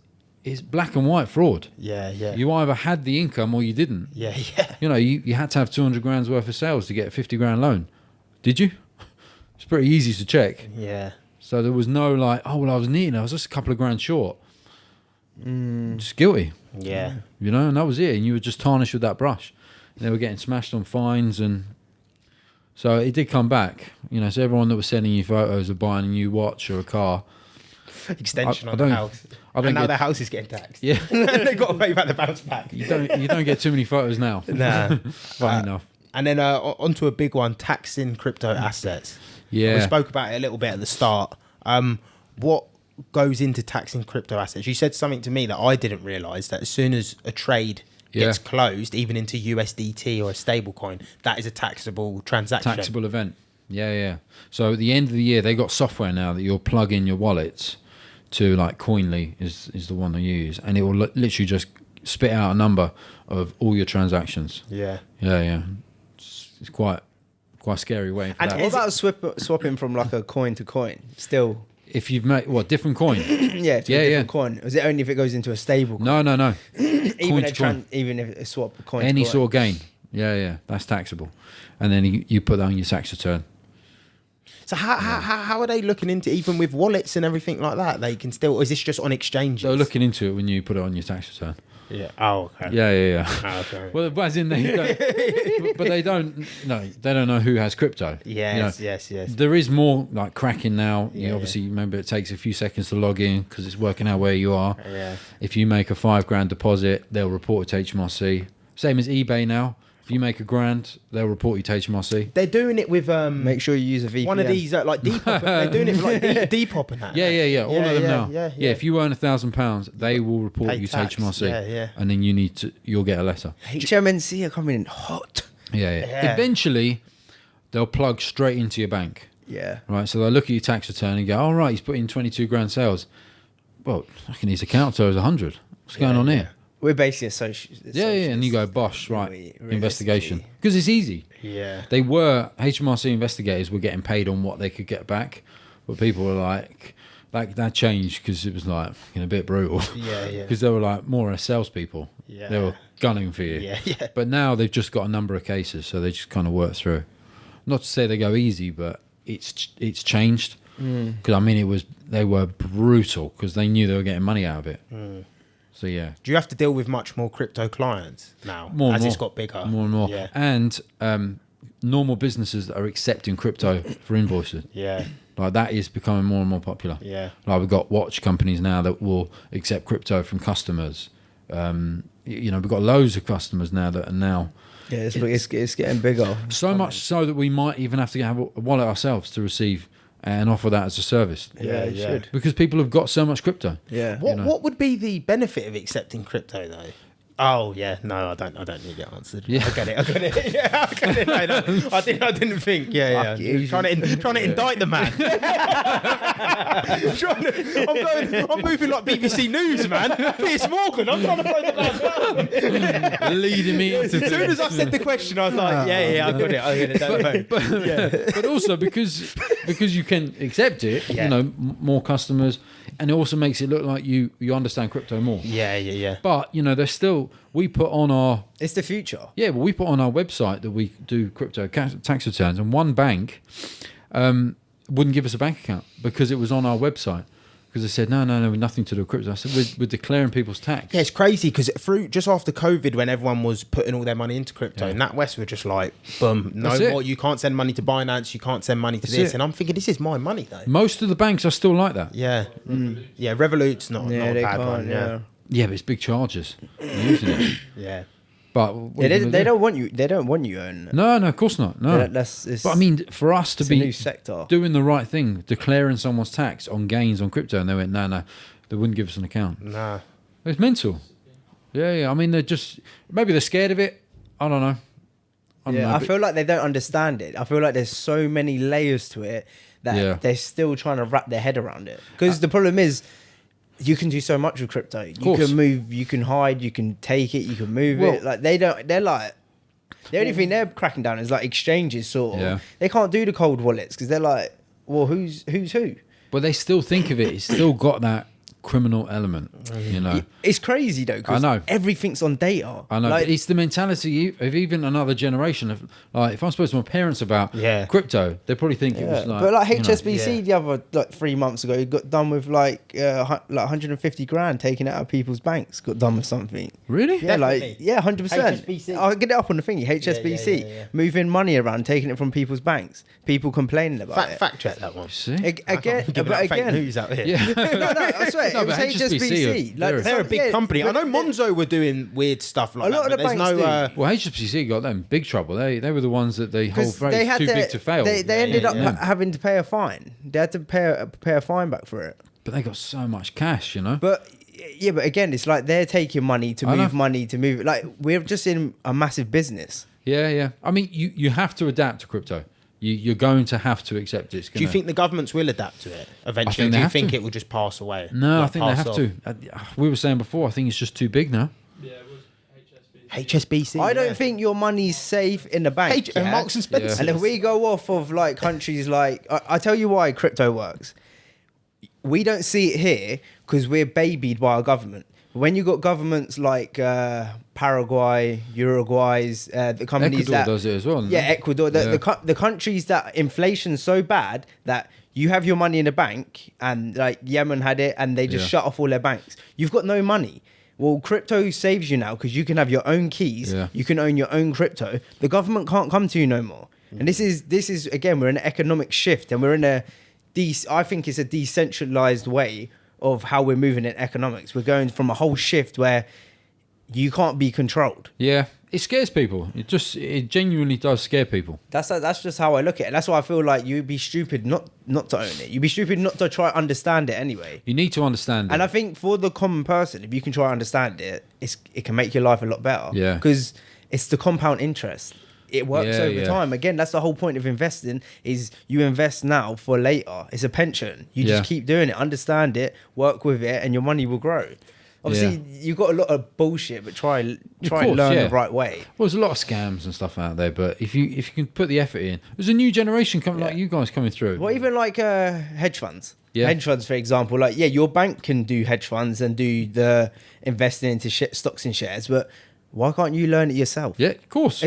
black and white fraud. Yeah. You either had the income or you didn't. Yeah. You had to have 200 grand's worth of sales to get a 50 grand loan. Did you? It's pretty easy to check. Yeah. So there was no like, I was needing. I was just a couple of grand short. Just guilty. Yeah. And that was it. And you were just tarnished with that brush. And they were getting smashed on fines, and so it did come back. So everyone that was sending you photos of buying a new watch or a car, extension on the house. And now their house is getting taxed. Yeah. They've got to pay back the bounce back. You don't get too many photos now. Nah. Funny enough. And then onto a big one, taxing crypto assets. Yeah. We spoke about it a little bit at the start. What goes into taxing crypto assets? You said something to me that I didn't realise, that as soon as a trade gets closed, even into USDT or a stable coin, that is a taxable transaction. Taxable event. Yeah. So at the end of the year, they got software now that you'll plug in your wallets to, like Coinly is the one they use, and it will literally just spit out a number of all your transactions. Yeah. It's quite a scary way. For And that. what about swapping from like a coin to coin? Still, if you've made different coin? to a different coin. Is it only if it goes into a stable coin? No. Even if a swap coin. Any to coin. sort of gain. Yeah, that's taxable, and then you put that on your tax return. So how are they looking into, even with wallets and everything like that? They can still, or is this just on exchanges? They're looking into it when you put it on your tax return. Yeah. Oh, okay. Yeah. Oh, okay. Well, as in they don't, but they don't. No, they don't know who has crypto. Yes. There is more like cracking now. Yeah, Obviously, remember it takes a few seconds to log in because it's working out where you are. Yeah. If you make a $5,000 deposit, they'll report it to HMRC. Same as eBay now. If you make $1,000, they'll report you to HMRC. They're doing it with Make sure you use a VPN. one of these like Depop. They're doing it with like Depop and that. Yeah. All of them now. Yeah. If you earn £1,000, they will report you tax. to HMRC. Yeah. And then you'll get a letter. HMNC are coming in hot. Yeah. Eventually, they'll plug straight into your bank. Yeah. Right. So they'll look at your tax return and go, "All right, he's put in 22 grand sales. Well, I can his account total is 100. What's going on here?" We're basically associates. Yeah, and you go, bosh, right, investigation. Because it's easy. Yeah. HMRC investigators were getting paid on what they could get back, but people were like that changed because it was like a bit brutal. Yeah. Because they were like more as salespeople. Yeah. They were gunning for you. Yeah. But now they've just got a number of cases, so they just kind of work through. Not to say they go easy, but it's changed. Because they were brutal because they knew they were getting money out of it. So yeah. Do you have to deal with much more crypto clients now it's got bigger? More and more. Yeah. And normal businesses that are accepting crypto for invoices. Yeah. Like that is becoming more and more popular. Yeah. Like we've got watch companies now that will accept crypto from customers. We've got loads of customers now that are now. Yeah, it's getting bigger. So much so that we might even have to have a wallet ourselves to receive and offer that as a service. Yeah, you should. Because people have got so much crypto. Yeah. What would be the benefit of accepting crypto though? Oh yeah, no, I don't need it answered. Yeah. I get it. Yeah, I get it. No, I didn't think. Yeah. Trying to indict the man. I'm moving like BBC News, man. Piers Morgan. I'm trying to throw the man down. Leading me into as soon as I said the question, I was like, yeah, I got it. But also because you can accept it, more customers, and it also makes it look like you understand crypto more. Yeah. But there's still, we put on our, It's the future. but we put on our website that we do crypto tax returns, and one bank wouldn't give us a bank account because it was on our website. because they said no, nothing to do with crypto. I said we're declaring people's tax. Yeah, it's crazy because through just after COVID, when everyone was putting all their money into crypto, Yeah. and NatWest were just like, boom, no That's it. more. You can't send money to Binance. You can't send money to That's this. it. And I'm thinking, this is my money though. Most of the banks are still like that. Yeah, yeah. Revolut's not a they bad can't. one. Yeah, Yeah, but it's big charges using it. yeah. But what are you gonna They do? don't want you. They don't want you owning it. No, of course not. No. It's, But I mean, for us to it's a new be sector. doing the right thing, declaring someone's tax on gains on crypto, and they went, no, they wouldn't give us an account. Nah. It's mental. Yeah. I mean, maybe they're scared of it. I don't know. I don't know, I but- feel like they don't understand it. I feel like there's so many layers to it that Yeah. they're still trying to wrap their head around it. Because the problem is, you can do so much with crypto. You course. can move, you can hide, you can take it, you can move Well- it. Like they don't. They're like. The only thing they're cracking down is like exchanges, sort of. Yeah. They can't do the cold wallets because they're like, well, who's who? But they still think of it. It's still got that criminal element, you know. It's crazy though, because I know. everything's on data. I know, Like, but it's the mentality of even another generation. Of like, if I'm supposed to my parents about Yeah. crypto, they probably think it was like. but like you know, HSBC yeah. the other like 3 months ago, got done with like 150 grand taken out of people's banks. Got done with something. really? Yeah, Definitely. 100%. HSBC. I'll get it up on the thingy. HSBC yeah. moving money around, taking it from people's banks. People complaining about it. Fact check that one. See? Again, I can't be giving but out fake again, news out here. Yeah. no, I swear, No, it was but HSBC. HSBC, They're a big yeah, company. I but know Monzo were doing weird stuff like A lot that, of but the there's banks no. Well, HSBC got them big trouble. They were the ones that they whole 'cause phrase they had too big to fail. They ended up Yeah. having to pay a fine. They had to pay a fine back for it. But they got so much cash, you know. But yeah, but again, it's like they're taking money to I know. move money to move. Like we're just in a massive business. Yeah. I mean, you have to adapt to crypto. You're going to have to accept it. It's Do you gonna- think the governments will adapt to it eventually? they Do you have think to. it will just pass away? No, I Like, think they pass have off? to. We were saying before. I think it's just too big now. Yeah, it was HSBC. HSBC. I don't yeah. think your money's safe in the bank. H- yeah? Marks and Spencer. And if we go off of like countries like, I tell you why crypto works. We don't see it here because we're babied by our government. When you got governments like Paraguay, Uruguay's, the companies Ecuador that does it as well. doesn't yeah, it? Ecuador, the countries that inflation's so bad that you have your money in a bank, and like Yemen had it, and they just Yeah. shut off all their banks. You've got no money. Well, crypto saves you now because you can have your own keys. Yeah. You can own your own crypto. The government can't come to you no more. And this is again, we're in an economic shift, and we're in I think it's a decentralized way of how we're moving in economics. We're going from a whole shift where you can't be controlled. Yeah, it scares people. It genuinely does scare people. That's just how I look at it. That's why I feel like you'd be stupid not to own it. You'd be stupid not to try understand it anyway. You need to understand And it. I think for the common person, if you can try to understand it, it can make your life a lot better. Yeah. Because it's the compound interest. It works Yeah, over yeah. time. Again, that's the whole point of investing is you invest now for later. It's a pension. You Yeah. just keep doing it, understand it, work with it, and your money will grow. Obviously, you've got a lot of bullshit, but try and course, learn yeah. the right way. Well, there's a lot of scams and stuff out there, but if you can put the effort in, there's a new generation coming like you guys coming through. Well, even like hedge funds. Yeah. Hedge funds, for example, like, yeah, your bank can do hedge funds and do the investing into stocks and shares, but why can't you learn it yourself? Yeah, of course.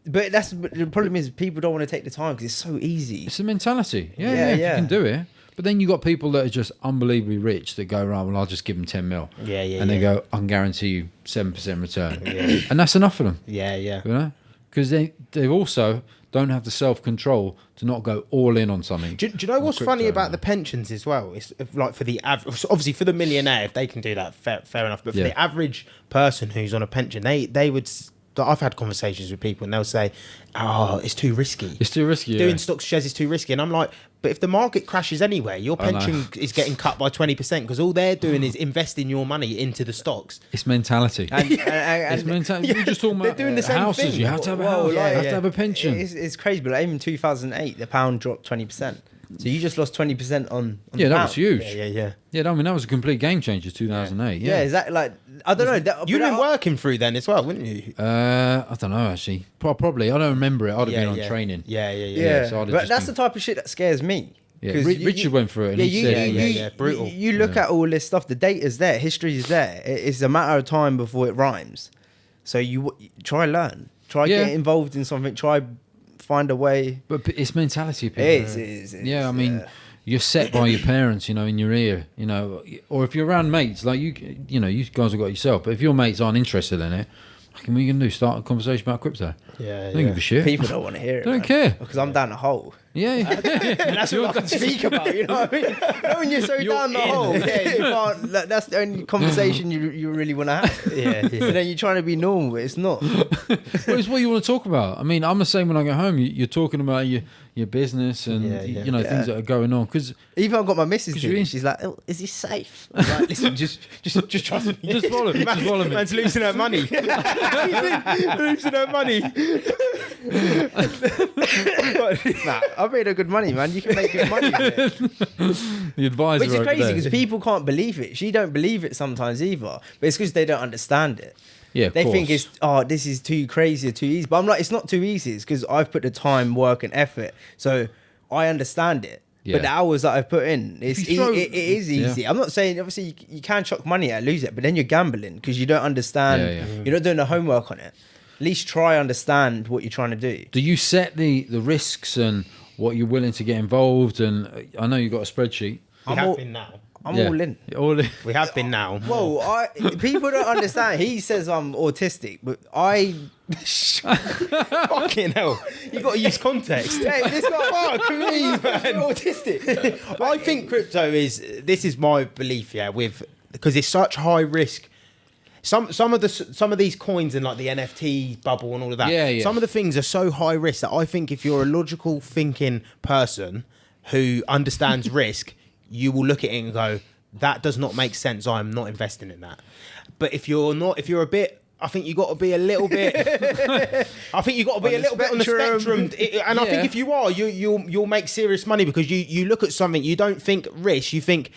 But the problem is people don't want to take the time because it's so easy. It's a mentality. Yeah, Yeah, if yeah. you can do it. But then you got people that are just unbelievably rich that go, right, well, I'll just give them 10 mil. Yeah, yeah, And they yeah. go, I can guarantee you 7% return. And that's enough for them, Yeah, yeah. you know? Because they also don't have the self-control to not go all in on something. Do you know on what's crypto, funny about you the pensions as well? It's like for the average, obviously for the millionaire, if they can do that, fair enough. But for Yeah. the average person who's on a pension, they would. I've had conversations with people and they'll say, "Oh, it's too risky. It's too risky. Doing Yeah. stocks shares is too risky." And I'm like, "But if the market crashes anyway, your I know. pension is getting cut by 20% because all they're doing is investing your money into the stocks." It's mentality. It's mentality. You're just talking they're about doing the same houses. thing. You have to have a Well, house. like, you have to have a pension. It's crazy, but like, even 2008, the pound dropped 20%. So you just lost 20% on Yeah, the that pound. was huge. Yeah. Yeah, I mean, that was a complete game changer, 2008. Yeah, Yeah. is that like, I don't know. You've but been working through then as well, wouldn't you? I don't know, actually. Probably. I don't remember it. I'd have been on yeah. training. Yeah. Yeah, so I'd have but just that's been- the type of shit that scares me. Yeah, 'Cause Richard went through it and Yeah, he you, said... yeah, brutal. You look at all this stuff. The data's there. History is there. It's a matter of time before it rhymes. So you try learn. Try Yeah. get involved in something. Try find a way. But it's mentality, people. It is. Yeah, I mean, you're set by your parents, you know, in your ear, you know, or if you're around mates, like you know, you guys have got it yourself, but if your mates aren't interested in it, what are you going to do? Start a conversation about crypto? Yeah, I don't give a shit. People don't want to hear it. They don't care. Because I'm down the hole. Yeah. And that's what I can speak about, you know what I mean? When you're so down the hole, you can't, that's the only conversation you really want to have. Yeah. So then you're trying to be normal, but it's not. Well, it's what you want to talk about. I mean, I'm the same when I go home. You're talking about your business and you know things that are going on. Because even I've got my missus you're doing, she's like, oh, is he safe? I'm like, listen, just trust me. just follow me. Just follow me. Man's losing her money. Losing her money. Nah, I've made a good money, man. You can make good money with it. The advisor. Which is over crazy there. because people can't believe it. She don't believe it sometimes either. But it's because they don't understand it. Yeah, of They course. think this is too crazy or too easy. But I'm like, it's not too easy. It's because I've put the time, work, and effort. So I understand it. Yeah. But the hours that I've put in, it is easy. Yeah. I'm not saying, obviously, you can chuck money at it, lose it, but then you're gambling because you don't understand. Yeah. You're not doing the homework on it. At least try understand what you're trying to do. Do you set the risks and what you're willing to get involved? And I know you've got a spreadsheet. We have been now. I'm Yeah. all in. All in. We have been now. Whoa, people don't understand. He says I'm autistic, but I... Fucking hell. You got to use context. Hey, this guy, Fuck me, man. autistic. I think crypto is. This is my belief. Yeah, because it's such high risk. Some of these coins and like the NFT bubble and all of that. Yeah. Some of the things are so high risk that I think if you're a logical thinking person who understands risk, you will look at it and go, that does not make sense. I'm not investing in that. But if you're a bit, I think you got to be a little bit. I think you got to be a little bit on the spectrum. And I think if you are, you'll make serious money because you look at something. You don't think risk. You think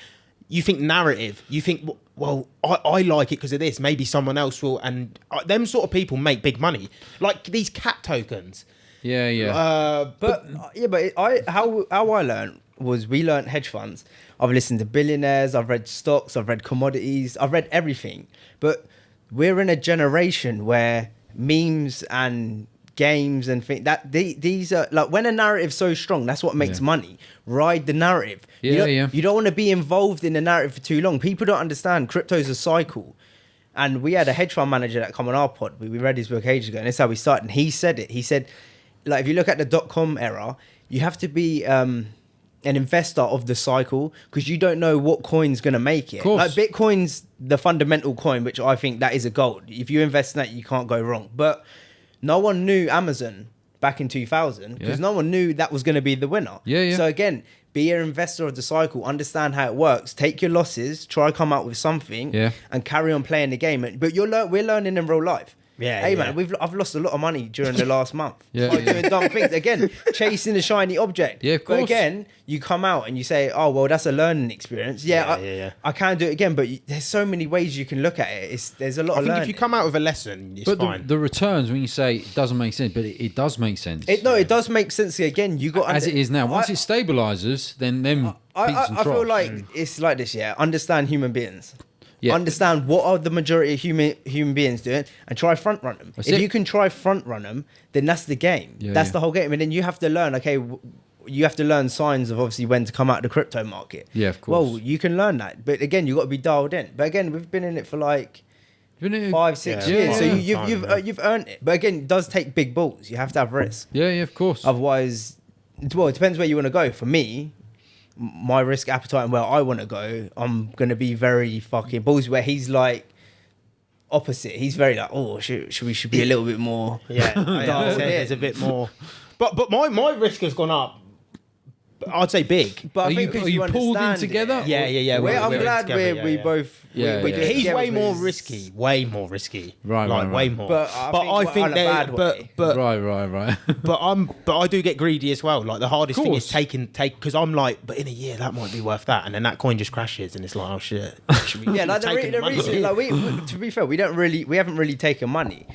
narrative. You think, well, I like it because of this. Maybe someone else will. And them sort of people make big money. Like these cat tokens. Yeah. How I learned was we learned hedge funds. I've listened to billionaires. I've read stocks. I've read commodities. I've read everything. But we're in a generation where memes and games and things these are like when a narrative's so strong, that's what makes money. Ride the narrative. You don't want to be involved in the narrative for too long. People don't understand crypto's a cycle. And we had a hedge fund manager that come on our pod. We read his book ages ago, and that's how we started. And he said it. He said, like, if you look at the .com era, you have to be an investor of the cycle because you don't know what coin's going to make it. Like Bitcoin's the fundamental coin, which I think that is a gold. If you invest in that, you can't go wrong. But no one knew Amazon back in 2000 because no one knew that was going to be the winner. So again, be an investor of the cycle, understand how it works, take your losses, try to come out with something and carry on playing the game. But we're learning in real life. Hey man, I've lost a lot of money during the last month. Doing dumb things. Again, chasing a shiny object. Yeah, of course. But again, you come out and you say, oh, well, that's a learning experience. I can do it again, but there's so many ways you can look at it. There's a lot of learning. If you come out with a lesson, it's fine. The returns, when you say it doesn't make sense, but it does make sense. It does make sense. Again, you got... As it is now. Once it stabilises, then I feel like it's like this, understand human beings. Understand what are the majority of human beings doing and try front run them. If you can try front run them, then that's the game. That's the whole game. And then you have to learn, you have to learn signs of obviously when to come out of the crypto market. Yeah, of course. Well, you can learn that. But again, you've got to be dialed in. But again, we've been in it for like 5-6 years. So you've earned it. But again, it does take big balls. You have to have risk. Yeah, of course. Otherwise, well, it depends where you want to go. For me, my risk appetite and where I want to go, I'm going to be very fucking ballsy, where he's like opposite. He's very like, oh, we should be a little bit more. There's a bit more. But my risk has gone up. I'd say big. But are you pulled in together? Yeah. I'm glad we both. He's way more risky. Way more risky. Right. Way more. But I think that. But right. But I do get greedy as well. Like the hardest thing is take because I'm like, but in a year that might be worth that, and then that coin just crashes, and it's like, oh shit. Like the reason, like we to be fair, we haven't really taken money.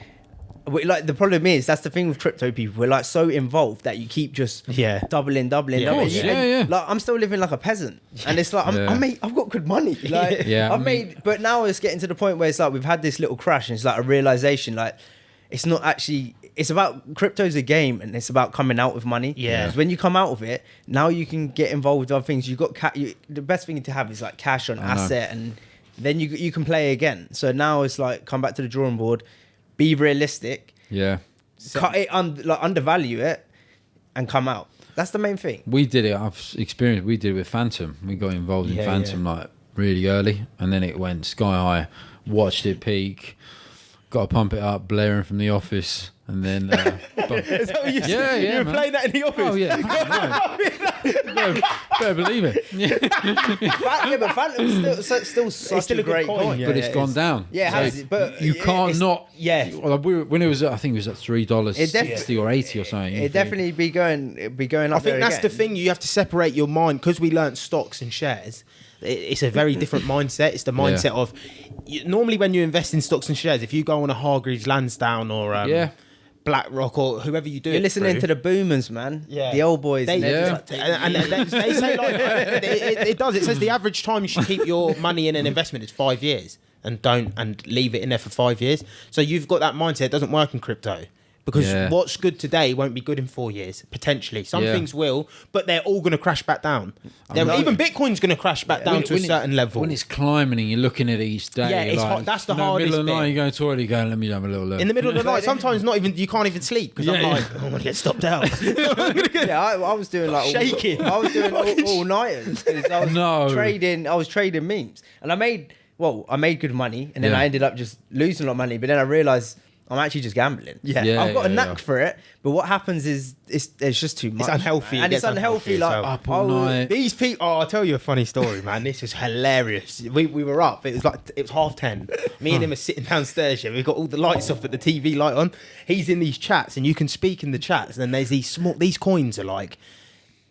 Like the problem is that's the thing with crypto people. We're like so involved that you keep just doubling. Like I'm still living like a peasant, and it's like I've got good money. Like but now it's getting to the point where it's like we've had this little crash, and it's like a realization like it's not actually it's about crypto's a game, and it's about coming out with money. Yeah. Because when you come out of it, now you can get involved with other things. You got the best thing to have is like cash on asset, and then you can play again. So now it's like come back to the drawing board, be realistic, cut it undervalue it, and come out. That's the main thing. We did it. I've experienced. We did it with Phantom. We got involved in Phantom like really early, and then it went sky high. Watched it peak. Got to pump it up, blaring from the office, and then. Is that what you said? You were playing that in the office. Oh yeah, better believe it. But Phantom's still such a great coin. But it's gone down. Yeah, it has. But you can't not. Yeah. Well, when it was, I think it was at $3.60 or 80 or something. It definitely be going up. I think that's the thing. You have to separate your mind, because we learnt stocks and shares. It's a very different mindset. It's the mindset of normally when you invest in stocks and shares, if you go on a Hargreaves Lansdowne or BlackRock or whoever you do, you're listening to the boomers, man. Yeah, the old boys. And they say like it does. It says the average time you should keep your money in an investment is 5 years, and leave it in there for 5 years. So you've got that mindset. It doesn't work in crypto. Because what's good today won't be good in 4 years, potentially. Some things will, but they're all going to crash back down. Even Bitcoin's going to crash back down to a certain level. When it's climbing and you're looking at it each day. Yeah, it's hot. That's the hardest middle of the night, bit. you go to the toilet, you go, let me have a little look. In the middle of the night, sometimes you can't even sleep, because I'm like, I'm going to get stopped out. I was doing like shaking. I was doing all nighters. I was trading memes, and I made good money, and then I ended up just losing a lot of money. But then I realized I'm actually just gambling. I've got a knack for it, but what happens is it's just too much. It's unhealthy, and it's unhealthy. Like up all night. These people. Oh, I'll tell you a funny story, man. This is hilarious. We were up. It was 10:30. Me and him are sitting downstairs. We've got all the lights off, but the TV light on. He's in these chats, and you can speak in the chats. And then there's these coins are like.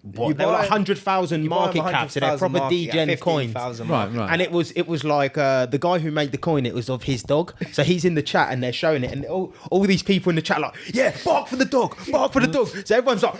They're like 100,000 market caps, so they're proper degen coins. Right. And it was like the guy who made the coin. It was of his dog, so he's in the chat and they're showing it, and all these people in the chat are like, bark for the dog, bark for the dog. So everyone's like,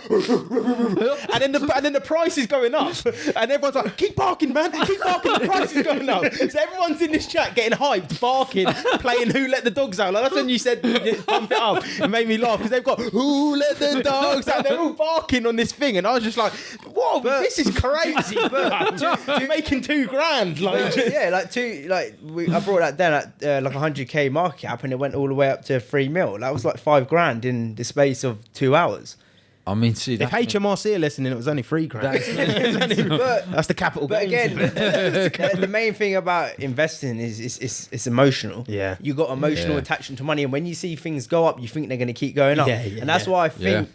and then the price is going up, and everyone's like, keep barking, man, keep barking. The price is going up. So everyone's in this chat getting hyped, barking, playing Who Let the Dogs Out. Like that's when you said pump it up. It made me laugh because they've got Who Let the Dogs Out. They're all barking on this thing, and I was just like, whoa, this is crazy. But you're making $2,000. I brought that down at like 100k market cap, and it went all the way up to 3 mil. That was like $5,000 in the space of 2 hours. I mean, see, if HMRC are listening, it was only $3,000. That's the capital gains. But again, the main thing about investing is it's emotional. Yeah, you got emotional attachment to money, and when you see things go up, you think they're going to keep going up. And that's why I think. Yeah.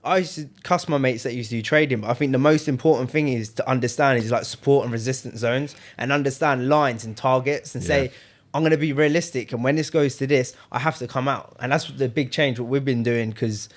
I used to cuss my mates that used to do trading, but I think the most important thing is to understand is like support and resistance zones, and understand lines and targets, and say, I'm going to be realistic, and when this goes to this, I have to come out. And that's the big change what we've been doing, because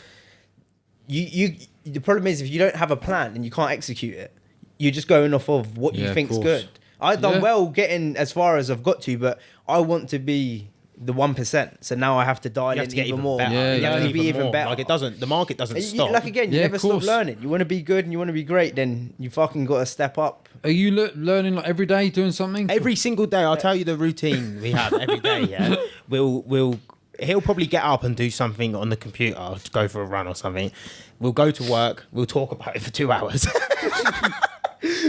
the problem is if you don't have a plan and you can't execute it, you're just going off of what you think's good. I've done well getting as far as I've got to, but I want to be the 1%. So now I have to dial in even more. Better. You have to be even better. Like the market doesn't stop. Like again, you never stop learning. You want to be good and you want to be great, then you fucking got to step up. Are you learning like every day, doing something? Every single day. I'll tell you the routine we have every day. Yeah, he'll probably get up and do something on the computer, to go for a run or something. We'll go to work. We'll talk about it for 2 hours.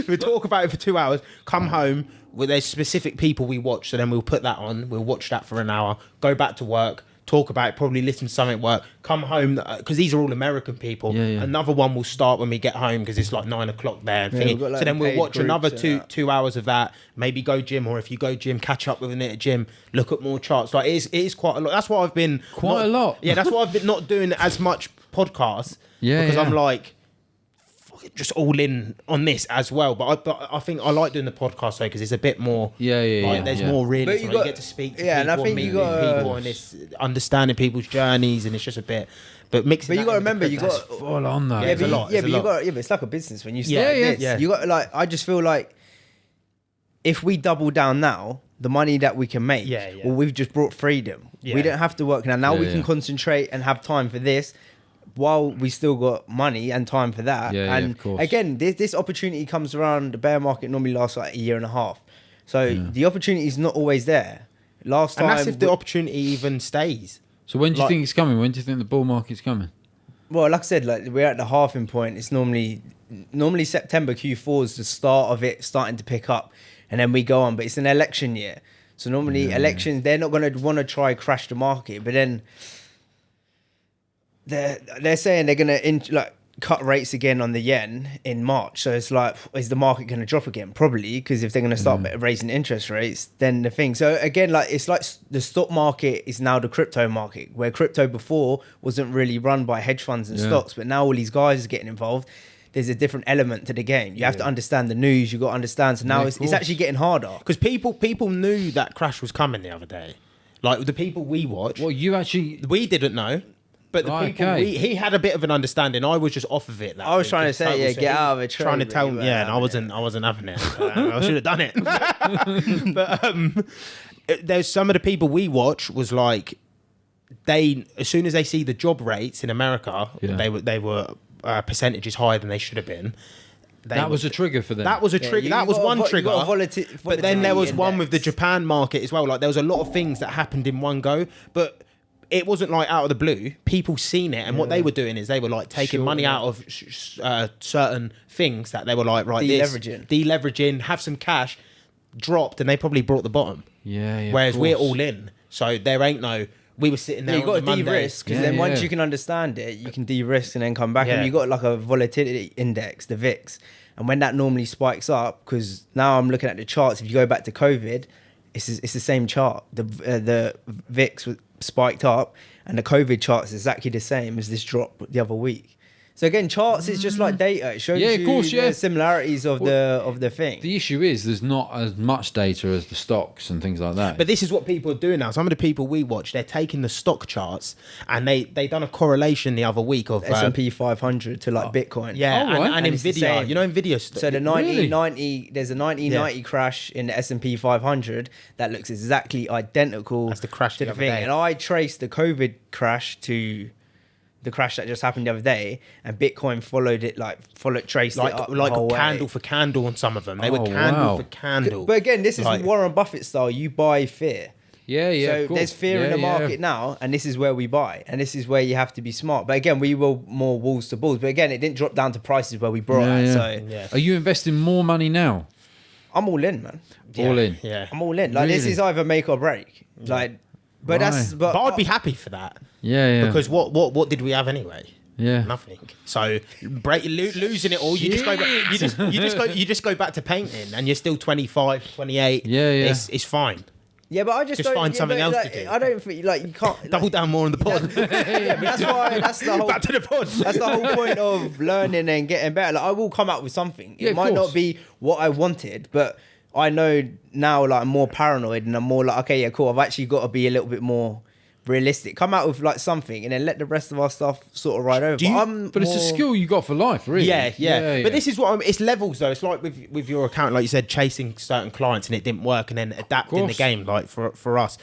We'll talk about it for 2 hours, come home, there's specific people we watch, so then we'll put that on, we'll watch that for an hour, go back to work, talk about it, probably listen to something at work, come home, because these are all American people. Another one will start when we get home, because it's like 9 o'clock there. And so then we'll watch another two hours of that, maybe go gym, or if you go gym, catch up with a minute at gym, look at more charts. Like it is quite a lot. That's why I've been... a lot. Yeah, that's why I've been not doing as much podcasts, because I'm like... just all in on this as well, but I think I like doing the podcast though, because it's a bit more there's more realism. You get to speak to people, and I think you got people, and it's understanding people's journeys, and it's just a bit. But mixing. But you got to remember, you got full on though. Yeah, but it's like a business when you start. You got I just feel like if we double down now, the money that we can make, well, we've just brought freedom. We don't have to work now. Now we can concentrate and have time for this, while we still got money and time for that. And again, this opportunity comes around. The bear market normally lasts like a year and a half, so the opportunity is not always there. Last time, and that's if the opportunity even stays. So when do you think it's coming? When do you think the bull market's coming? Well, like I said, like we're at the halving point. It's normally September Q4 is the start of it starting to pick up, and then we go on. But it's an election year, so normally elections they're not going to want to try crash the market. But then they're saying they're going to cut rates again on the yen in March. So it's like, is the market going to drop again? Probably, because if they're going to start raising interest rates, then the thing. So again, like it's like the stock market is now the crypto market, where crypto before wasn't really run by hedge funds and stocks, but now all these guys are getting involved. There's a different element to the game. You have to understand the news. You got to understand. So now it's actually getting harder because people knew that crash was coming the other day. Like the people we watch. Well, we didn't know. But the people, he had a bit of an understanding. I was just off of it. I was trying to say, get out of it. Trying to tell me, and I wasn't having it. I should have done it. But there's some of the people we watch was like, as soon as they see the job rates in America, they were percentages higher than they should have been. That was a trigger for them. That was a trigger. That was one trigger. But then there was one with the Japan market as well. Like there was a lot of things that happened in one go, but it wasn't like out of the blue. People seen it, and what they were doing is they were like taking money out of certain things that they were like, right, deleveraging, have some cash, dropped, and they probably brought the bottom. Yeah. Whereas we're all in, so there ain't no. We were sitting there. You got to de-risk because then once you can understand it, you can de-risk and then come back. And you got like a volatility index, the VIX, and when that normally spikes up, because now I'm looking at the charts. If you go back to COVID, it's the same chart. The VIX was spiked up, and the COVID chart is exactly the same as this drop the other week. So again, charts is just like data. It shows the similarities of the thing. The issue is there's not as much data as the stocks and things like that. But this is what people are doing now. Some of the people we watch, they're taking the stock charts, and they done a correlation the other week of S&P 500 to like Bitcoin. Yeah, and Nvidia. You know Nvidia. So the 1990, there's a 1990 crash in the S&P 500 that looks exactly identical. That's the crash to the thing. And I traced the COVID crash to the crash that just happened the other day, and Bitcoin traced it up like the whole candle way. for candle on some of them. They were candle for candle. But again, this is Warren Buffett style. You buy fear. Yeah. So there's fear in the market now, and this is where we buy, and this is where you have to be smart. But again, we were more walls to bulls. But again, it didn't drop down to prices where we brought it. So are you investing more money now? I'm all in, man. All in. Yeah, I'm all in. Like this is either make or break. Like, but but I'd be happy for that. Yeah. Because what did we have anyway? Yeah, nothing. So losing it all, you just go back to painting, and you're still 25, 28. Yeah. It's fine. Yeah, but I just don't, find something else to do. I don't think you can't double down more on the pod. But that's the whole back to the pod. That's the whole point of learning and getting better. Like I will come out with something. It might not be what I wanted, but I know now. Like I'm more paranoid, and I'm more like, okay, yeah, cool. I've actually got to be a little bit more realistic. Come out with like something, and then let the rest of our stuff sort of ride over. But it's a skill you got for life, really. Yeah. But this is what it's levels though. It's like with your account, like you said, chasing certain clients and it didn't work, and then adapting the game. Like for us,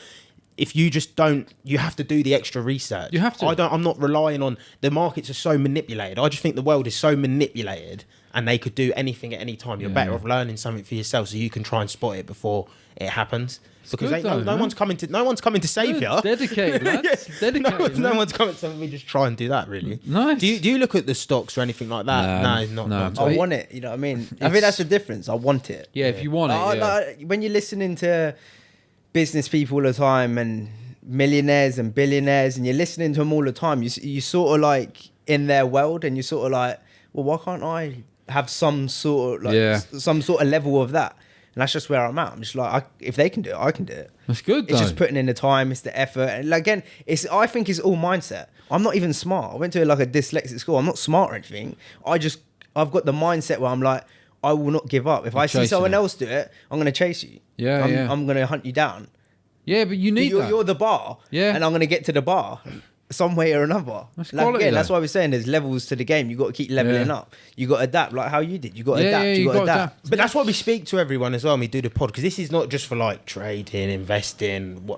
if you just don't, you have to do the extra research. You have to. I'm not relying on the markets are so manipulated. I just think the world is so manipulated, and they could do anything at any time. You're better off learning something for yourself, so you can try and spot it before it happens. Because no one's coming to save you. Dedicated, lads. Dedicated. No one's coming. So we just try and do that. Really. Nice. Do you look at the stocks or anything like that? No. I want it. You know what I mean? I think that's the difference. I want it. Yeah, if you want it. Like, when you're listening to business people all the time and millionaires and billionaires, and you're listening to them all the time, you sort of like in their world, and you're sort of like, well, why can't I have some sort of level of that? And that's just where I'm at. I'm just like, if they can do it, I can do it. That's good, It's just putting in the time, it's the effort. And like, again, I think it's all mindset. I'm not even smart. I went to like a dyslexic school. I'm not smart or anything. I've got the mindset where I'm like, I will not give up. If I see someone else do it, I'm going to chase you. I'm going to hunt you down. Yeah, but you need that. You're the bar. Yeah. And I'm going to get to the bar some way or another. That's quality, that's why we're saying there's levels to the game. You got to keep leveling up. You got to adapt, like how you did. You got to adapt. You got to adapt. But that's why we speak to everyone as well. And we do the pod, because this is not just for like trading, investing,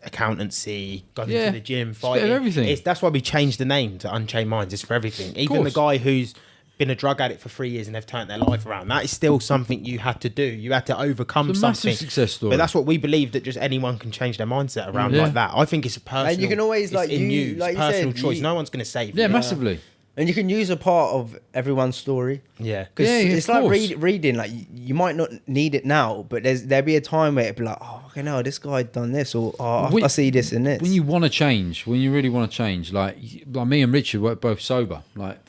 accountancy, going to the gym, fighting. Everything. That's why we changed the name to Unchained Minds. It's for everything. Even the guy who's been a drug addict for 3 years and they've turned their life around. That is still something you had to do. You had to overcome It's a something. massive success story. But that's what we believe, that just anyone can change their mindset around Yeah. like that. I think it's a personal. And you can always, it's like, in you- it's like you personal said, choice. you- No one's going to save Yeah, you. massively. And you can use a part of everyone's story. Yeah. Because Yeah, it's of like course. reading, like you might not need it now, but there'll be a time where it'll be like, oh, okay, no, this guy done this, or oh, We- I see this and this. When you want to change, when you really want to change, like me and Richard were both sober. Like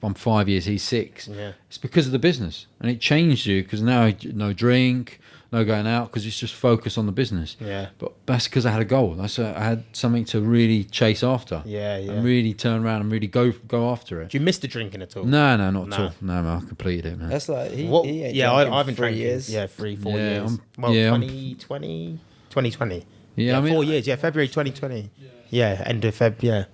I'm 5 years, he's 6. Yeah. It's because of the business, and it changed you because now no drink, no going out, because it's just focused on the business. Yeah. But that's because I had a goal. I had something to really chase after. Yeah, yeah. And really turn around and really go after it. Do you miss the drinking at all? No, not at No. all. No, man, I completed it, man. That's like he ain't Yeah, drunk in I haven't 3 drank years. in 3-4 Yeah, years. I'm- Well, yeah, I'm- 2020. Yeah, I mean, 4 years. Yeah, February 2020. Yeah, end of Feb. Yeah,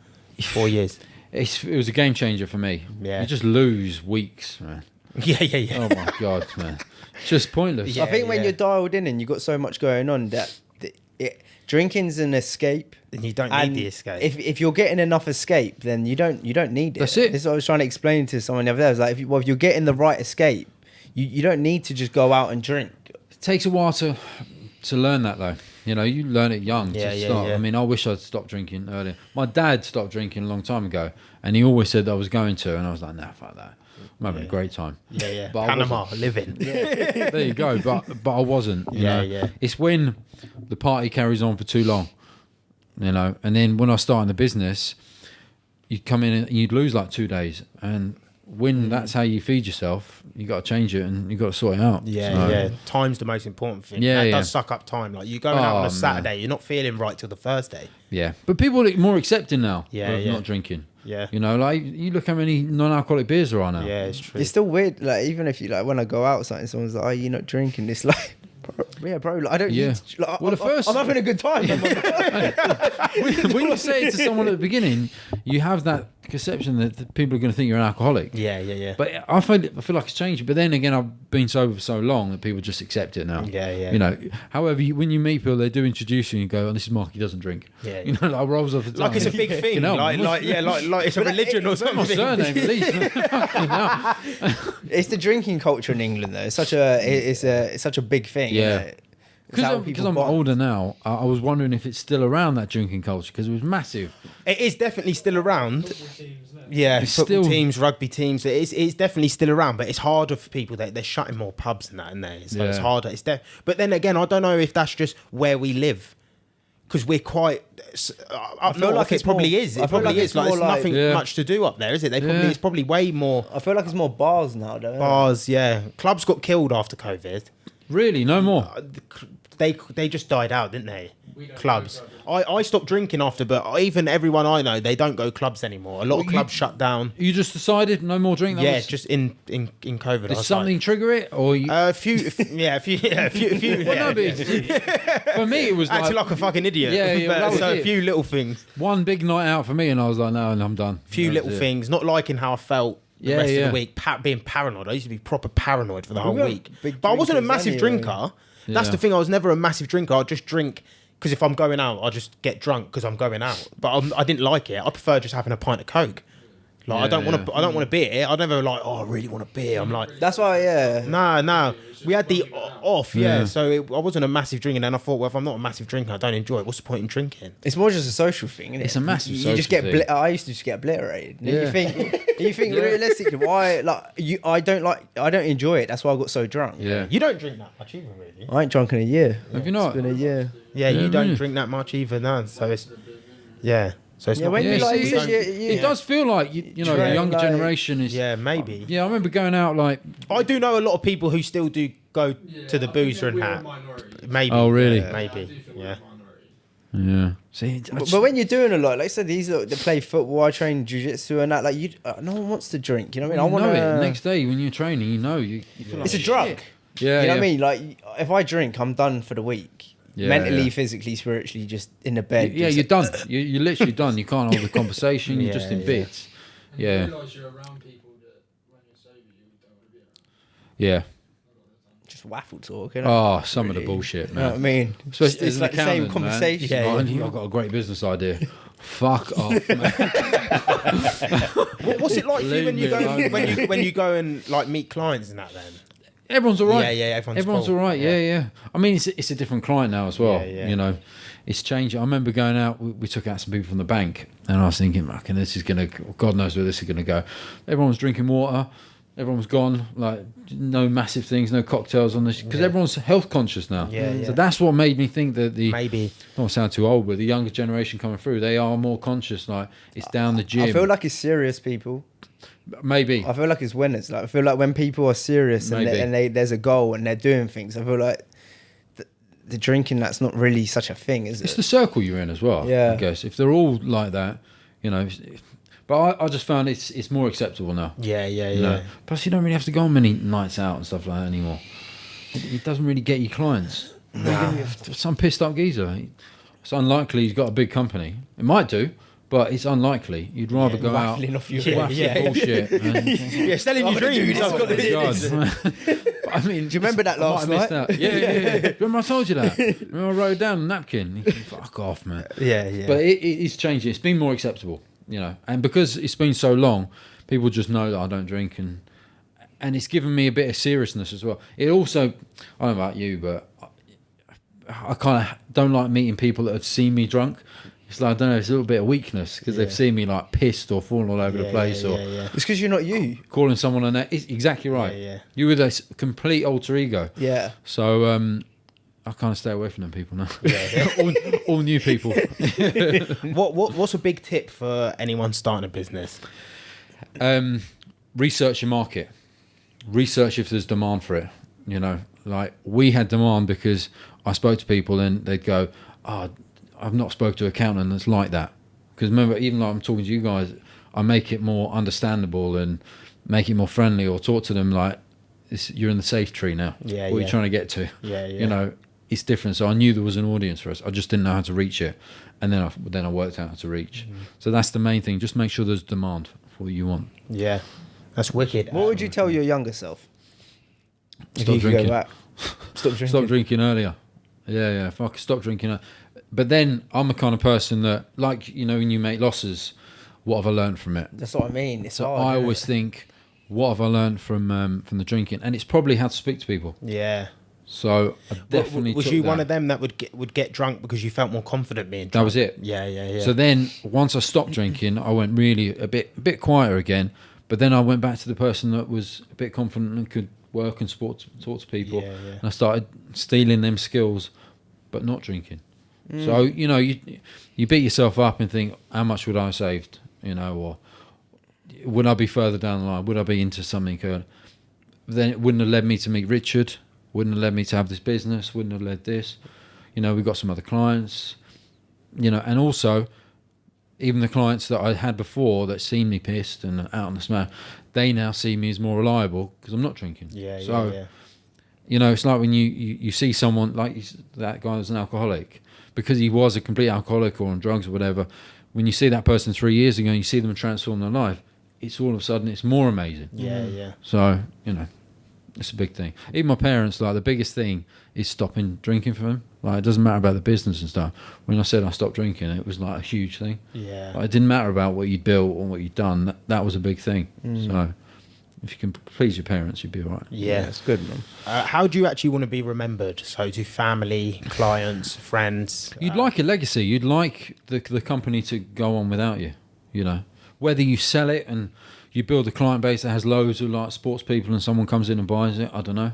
4 years. it was a game changer for me. Yeah. You just lose weeks, man. Yeah, yeah, yeah. Oh my god, man, it's just pointless. Yeah. I think when you're dialed in and you've got so much going on that drinking's an escape. And you don't And need the escape. If you're getting enough escape, then you don't need it. That's it. This is what I was trying to explain to someone the other day. I was like, if you're getting the right escape, you don't need to just go out and drink. It takes a while to learn that though. You know, you learn it young Yeah, to yeah, start. yeah. I mean, I wish I'd stopped drinking earlier. My dad stopped drinking a long time ago, and he always said that I was going to, and I was like, nah, fuck that. I'm having a great time. Yeah, yeah. But I Panama, living. There you go. But I wasn't. You Yeah, know? yeah. It's when the party carries on for too long, you know. And then when I started the business, you'd come in and you'd lose like 2 days, and when that's how you feed yourself, you got to change it and you got to sort it out. Yeah, So- yeah. Time's the most important thing. Yeah, That yeah. does suck up time. Like you going out on Oh, a Saturday, you're not feeling right till the Thursday. Yeah, but people are more accepting now Yeah, of yeah. not drinking. Yeah. You know, like you look how many non-alcoholic beers there are now. Yeah, it's true. It's still weird. Like even if you like when I go out or something, someone's like, "Oh, you're not drinking." It's like, bro, like, I don't. Yeah. Need to, like, Well, the first- I'm having a good time. when you say it to someone at the beginning, you have that conception that people are going to think you're an alcoholic. Yeah, yeah, yeah. But I feel like it's changed. But then again, I've been sober for so long that people just accept it now. Yeah, yeah. You know, however, when you meet people, they do introduce you and you go, "Oh, this is Mark. He doesn't drink." Yeah, You know, like rolls off the tongue. like it's a big thing. You know, like it's a religion or my something. surname at least. Fucking hell. It's the drinking culture in England, though. It's such a big thing. Yeah. isn't it? It's how Because people I'm bond. older now, I was wondering if it's still around, that drinking culture, because it was massive. It is definitely still around. Football teams, isn't it? Yeah, It's football still- teams, rugby teams. It's definitely still around, but it's harder for people. They're shutting more pubs and that, and so it's Yeah. harder. But then again, I don't know if that's just where we live, because we're quite up feel north. like It it's probably more- is. I It feel probably like is. it's Like more there's like- nothing Yeah. much to do up there, is it? Yeah. It's probably way more I feel like it's more bars now, though. isn't it? bars. Yeah, clubs got killed after COVID. Really, no more. They just died out, didn't they? We don't Clubs. go I stopped drinking after, but even everyone I know, they don't go clubs anymore. A lot of you- clubs shut down. You just decided no more drink. That Yeah, was- just in COVID. I did was something like, trigger it, or you? a few. Well, no, but for me, it was Acting like like a fucking idiot. Yeah, yeah, But that was so a it. few little things, one big night out for me, and I was like, no, I'm done. few That was little it. things. Not liking how I felt the Yeah, rest of yeah. the week. Being paranoid. I used to be proper paranoid for the whole weren't week. big But I wasn't a drinkers massive anyway. drinker. That's Yeah. the thing. I was never a massive drinker. I'd just drink because if I'm going out, I just get drunk because I'm going out. But I didn't like it. I prefer just having a pint of Coke. Like I Yeah, don't want yeah. to. I don't want a beer. I never like. Oh, I really want a beer. I'm like. That's why, yeah. No. We had the off, yeah. Yeah. So I wasn't a massive drinker, and then I thought, well, if I'm not a massive drinker, I don't enjoy it. What's the point in drinking? It's more just a social thing, isn't it? It's a massive You just social get. thing. I used to just get obliterated. And Yeah. You think Yeah. realistically, why? I don't enjoy it. That's why I got so drunk. Yeah. You don't drink that much either, really. I ain't drunk in a year. Have you not? It's been a year. Yeah, Yeah, you don't really. drink that much either, no. So it's So it's Yeah, not. when Yeah, you like, see, because it does feel like you know the Train, younger like- generation is. Yeah, maybe. Yeah, I remember going out like. I do know a lot of people who still do go Yeah, to the I think boozer that and we're a hat. minority. Maybe. Oh, really? Yeah, I do maybe. think we're Yeah. a minority. Yeah. See, But when you're doing a lot, like I said, these are, they play football, I train jiu-jitsu and that. Like no one wants to drink. You know what I mean? you I want know it to. next day when you're training. You know you feel like It's a shit. drug. Yeah, You know yeah. what I mean? Like if I drink, I'm done for the week. Yeah, Mentally, yeah. physically, spiritually, just in the bed. Yeah, just you're done. You're literally done. You can't hold a conversation. You're just in Yeah, bits. And Yeah. you realise you're around people that when you're sober, you don't want to be around. Yeah. just waffle talk. You know? Oh, some of the Really. bullshit, You know what I man. mean? Especially It's as like an the same accountant, man. conversation. Yeah, Oh, yeah. I've got a great business idea. Fuck off, man. What's it like for you when you go Believe me, when you go and like meet clients and that then? Everyone's all right. Yeah, Everyone's cool. all right. Yeah. I mean, it's a different client now as well. Yeah. You know, it's changing. I remember going out. We took out some people from the bank, and I was thinking, "Fucking, this is gonna. God knows where this is gonna go." Everyone was drinking water. Everyone was gone. Like no massive things, no cocktails on this, because everyone's health conscious now. Yeah. So that's what made me think that Maybe. I don't want to sound too old, but the younger generation coming through, they are more conscious. Like it's down the gym. I feel like it's serious people. Maybe. I feel like it's winners. Like I feel like when people are serious and, there's a goal and they're doing things, I feel like the drinking, that's not really such a thing, is It's it? the circle you're in as well. Yeah. I guess if they're all like that, you know. But I just found it's more acceptable now. Yeah. You know? Plus, you don't really have to go on many nights out and stuff like that anymore. It doesn't really get you clients. Some pissed up geezer. It's unlikely he's got a big company. It might do, but it's unlikely. You'd rather go out. Waffling off your Bullshit. Yeah, selling your dreams. Oh my God. I mean, Do you remember that last night? Yeah. Remember I told you that? Remember I wrote down a napkin? Fuck off, man. Yeah. But it's changing. It's been more acceptable, you know. And because it's been so long, people just know that I don't drink, and it's given me a bit of seriousness as well. It also, I don't know about you, but I kind of don't like meeting people that have seen me drunk. It's like, I don't know, it's a little bit of weakness because they've seen me like pissed or falling all over the place or It's because you're not you. calling someone a name. It's exactly right. Yeah. You were this complete alter ego. Yeah. So I kind of stay away from them people now. all new people. What's a big tip for anyone starting a business? Research your market. Research if there's demand for it. You know, like we had demand because I spoke to people and they'd go, "Oh, I've not spoke to an accountant that's like that." Because remember, even like I'm talking to you guys, I make it more understandable and make it more friendly, or talk to them like you're in the safe tree now. Yeah, what are you trying to get to? Yeah. You know, it's different. So I knew there was an audience for us. I just didn't know how to reach it, and then I worked out how to reach. So that's the main thing. Just make sure there's demand for what you want. Yeah, that's wicked. What would you tell your younger self? If Stop you could drinking. go back? Stop drinking. Stop drinking earlier. Yeah. Fuck, stop drinking. But then I'm the kind of person that, like, you know, when you make losses, what have I learned from it? That's what I mean. It's So hard, I isn't always it? think, what have I learned from the drinking? And it's probably how to speak to people. Yeah. So I definitely was took you that. one of them that would get drunk because you felt more confident being drunk? That was it. Yeah. So then once I stopped drinking, I went really a bit quieter again. But then I went back to the person that was a bit confident and could work and talk to people. Yeah. And I started stealing them skills, but not drinking. So, you know, you beat yourself up and think, how much would I have saved? You know, or would I be further down the line? Would I be into something? Then it wouldn't have led me to meet Richard. Wouldn't have led me to have this business. Wouldn't have led this. You know, we got some other clients. You know, and also, even the clients that I had before that seen me pissed and out on the smash, they now see me as more reliable because I'm not drinking. Yeah. You know, it's like when you see someone like that guy was an alcoholic, because he was a complete alcoholic or on drugs or whatever. When you see that person 3 years ago and you see them transform their life, it's all of a sudden it's more amazing. Yeah. So, you know, it's a big thing. Even my parents, like, the biggest thing is stopping drinking for them. Like, it doesn't matter about the business and stuff. When I said I stopped drinking, it was like a huge thing. Yeah. Like, it didn't matter about what you'd built or what you'd done. That was a big thing. So if you can please your parents, you'd be all right. Yeah. That's good, man. How do you actually want to be remembered? So to family, clients, friends? You'd like a legacy. You'd like the company to go on without you, you know. Whether you sell it and you build a client base that has loads of like sports people and someone comes in and buys it, I don't know.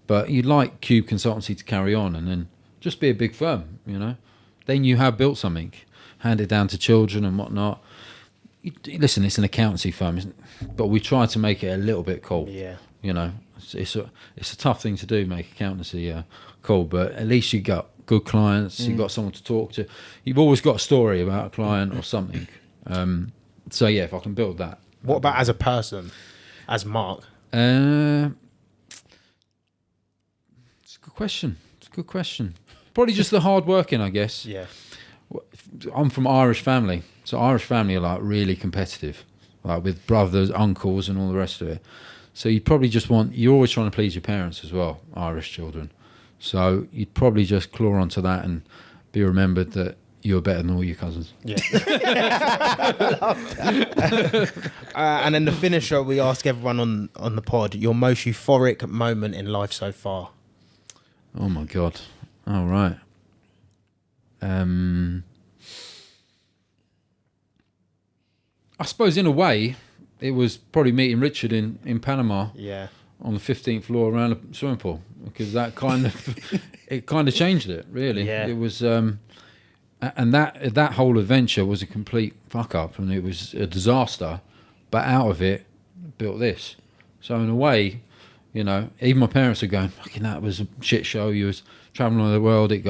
But you'd like Cube Consultancy to carry on and then just be a big firm, you know. Then you have built something, hand it down to children and whatnot. Listen, it's an accountancy firm, isn't it? But we try to make it a little bit cool. Yeah. You know, it's a tough thing to do, make accountancy cool, but at least you got good clients, you got someone to talk to. You've always got a story about a client or something. So yeah, if I can build that. What about as a person, as Mark? It's a good question. Probably just the hard working, I guess. Yeah. I'm from Irish family, so Irish family are like really competitive, like with brothers, uncles, and all the rest of it. So you're always trying to please your parents as well, Irish children. So you'd probably just claw onto that and be remembered that, you were better than all your cousins. Yeah. And then the finisher, we ask everyone on the pod, your most euphoric moment in life so far. Oh my God. All right. I suppose in a way, it was probably meeting Richard in Panama. Yeah. On the 15th floor around a swimming pool, because that kind of it kind of changed it, really. Yeah. It was and that whole adventure was a complete fuck up, and it was a disaster, but out of it built this. So in a way, you know, even my parents are going, fucking, that was a shit show, you was traveling around the world, it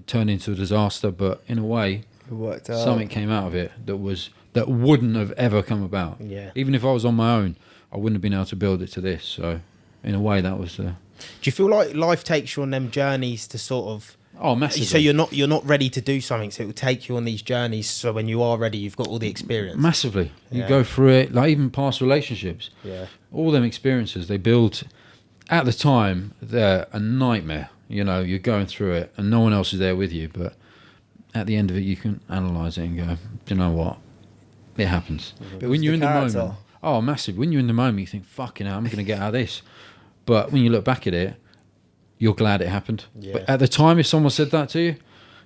turned into a disaster, but in a way It worked out. something came out of it that wouldn't have ever come about. Yeah. Even if I was on my own, I wouldn't have been able to build it to this. So in a way, that was Do you feel like life takes you on them journeys to sort of... massively. So you're not ready to do something, so it will take you on these journeys, so when you are ready, you've got all the experience. Massively. You Yeah. go through it, like even past relationships. Yeah. All them experiences, they build... At the time, they're a nightmare. You know, you're going through it, and no one else is there with you, but at the end of it, you can analyse it and go, do you know what? It happens. Builds When you're in the the character. moment... Oh, massive. When you're in the moment, you think, fucking hell, I'm going to get out of this. But when you look back at it, you're glad it happened. Yeah. But at the time, if someone said that to you,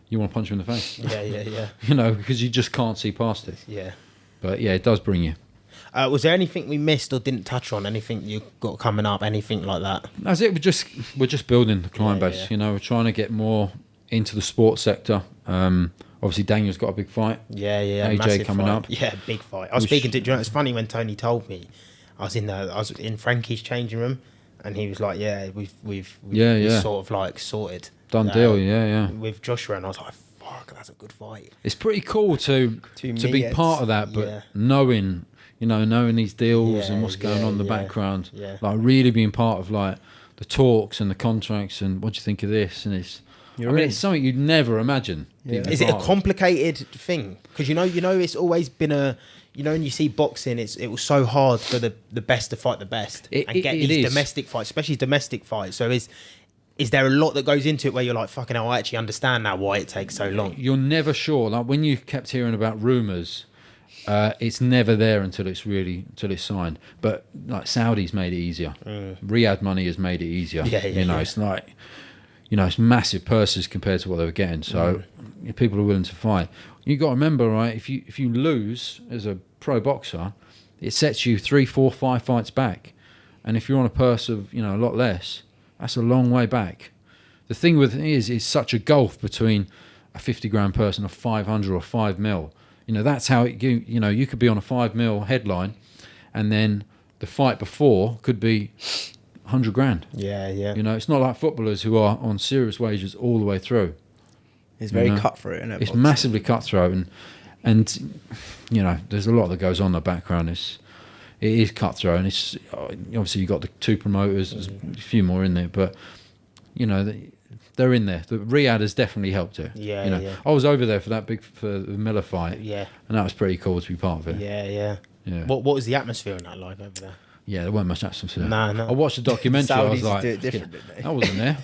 you want to punch them in the face. Yeah. You know, because you just can't see past it. Yeah. But yeah, it does bring you. Was there anything we missed or didn't touch on? Anything you got coming up? Anything like that? That's it. We're just building the client Yeah, base. yeah. You know, we're trying to get more into the sports sector. Obviously, Daniel's got a big fight. Yeah. AJ massive coming fight. up. Yeah, big fight. I was speaking to... Do you know, it's funny when Tony told me, I was in Frankie's changing room, and he was like, "Yeah, we've sort of like sorted Done deal. Yeah. with Joshua," and I was like, "Fuck, that's a good fight." It's pretty cool to be meatheads. part of that, but Yeah. knowing these deals Yeah, and what's going on in the yeah, background, yeah. like really being part of like the talks and the contracts and what do you think of this, and it's it's something you'd never imagine. being Is it a part of. complicated thing? Because you know, it's always been a... You know, when you see boxing, it was so hard for the best to fight the best and get it these is. domestic fights, especially domestic fights. So is there a lot that goes into it where you're like, fucking hell, I actually understand now why it takes so long? You're never sure. Like when you kept hearing about rumours, it's never there until it's signed. But like Saudi's made it easier. Riyadh money has made it easier. Yeah, It's like, it's massive purses compared to what they were getting. So people are willing to fight. You got to remember, right? If you lose as a pro boxer, it sets you 3, 4, 5 fights back. And if you're on a purse of a lot less, that's a long way back. The thing with it is, it's such a gulf between a 50 grand purse and a 500 or 5 mil. That's how you could be on a 5 mil headline, and then the fight before could be 100 grand. Yeah. It's not like footballers who are on serious wages all the way through. It's very cutthroat, isn't it? It's boxing? massively cutthroat, and there's a lot that goes on in the background. It is cutthroat, and it's obviously you got the 2 promoters, there's a few more in there, but they're in there. The Riyadh has definitely helped it. Yeah. I was over there for the Miller fight. Yeah. And that was pretty cool to be part of it. Yeah. Yeah. What was the atmosphere in that live over there? Yeah, there weren't much atmosphere. No. I watched the documentary. I was Saudis like, do it different, didn't they? I wasn't there.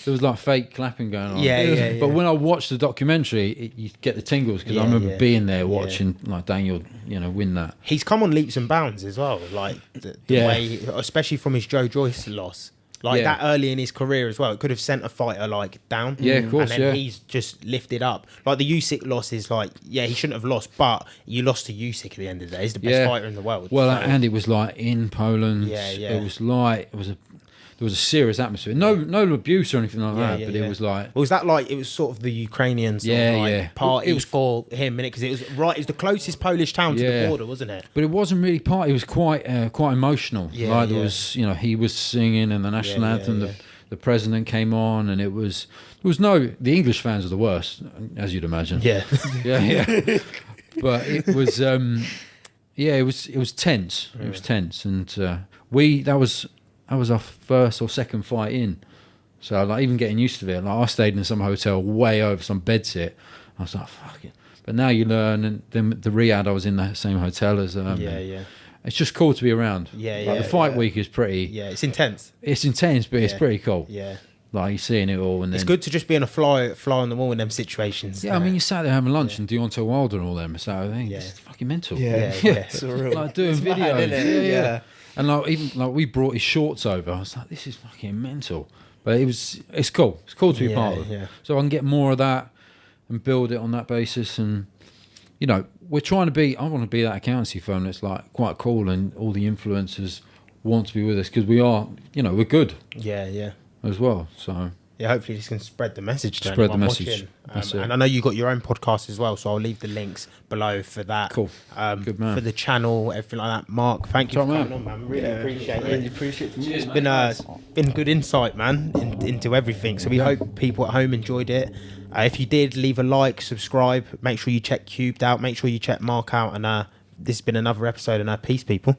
There was like fake clapping going on. Yeah. But when I watched the documentary, you get the tingles because I remember being there watching like Daniel, win that. He's come on leaps and bounds as well. Like the way, especially from his Joe Joyce loss. Like that early in his career as well. It could have sent a fighter like down. Yeah, of course, and then he's just lifted up. Like the Usyk loss is like, he shouldn't have lost, but you lost to Usyk at the end of the day. He's the best fighter in the world. Well, So- and it was like in Poland. Yeah. It was like there was a serious atmosphere. No abuse or anything like that. But it was like. Was that like, it was sort of the Ukrainian sort of like party It was for him, because it was the closest Polish town to the border, wasn't it? But it wasn't really party. It was quite emotional. Yeah, like there was, he was singing and the national anthem. The president came on, and there was the English fans are the worst, as you'd imagine. Yeah. yeah. But it was, it was tense. It was tense, and that was our first or second fight in. So like even getting used to it. Like I stayed in some hotel way over some bed sit. I was like, fuck it. But now you learn, and then the Riyadh, I was in the same hotel as It's just cool to be around. The fight week is pretty. Yeah, it's intense. It's intense, but it's pretty cool. Yeah. Like you're seeing it all, and then It's good to just be on a fly on the wall in them situations. yeah. I mean, you sat there having lunch and Deontay Wilder and all them. So I think Yeah. this is fucking mental. Yeah. Surreal. Like doing It's videos. mad, innit? Yeah. And like even like we brought his shorts over. I was like, this is fucking mental. But it's cool. It's cool to be part of. Yeah. So I can get more of that and build it on that basis. And you know, I want to be that accountancy firm that's like quite cool, and all the influencers want to be with us because we are, you know, we're good Yeah. as well. So Yeah, hopefully this can spread the message. To Spread the anyone message. watching. That's it. And I know you got your own podcast as well, so I'll leave the links below for that. Cool. Good man. For the channel, everything like that. Mark, thank you Top for man. coming on, man. Really appreciate Really it. appreciate it. It's been good insight, man, into everything. So we hope people at home enjoyed it. If you did, leave a like, subscribe. Make sure you check Cubed out. Make sure you check Mark out. And this has been another episode. And peace, people.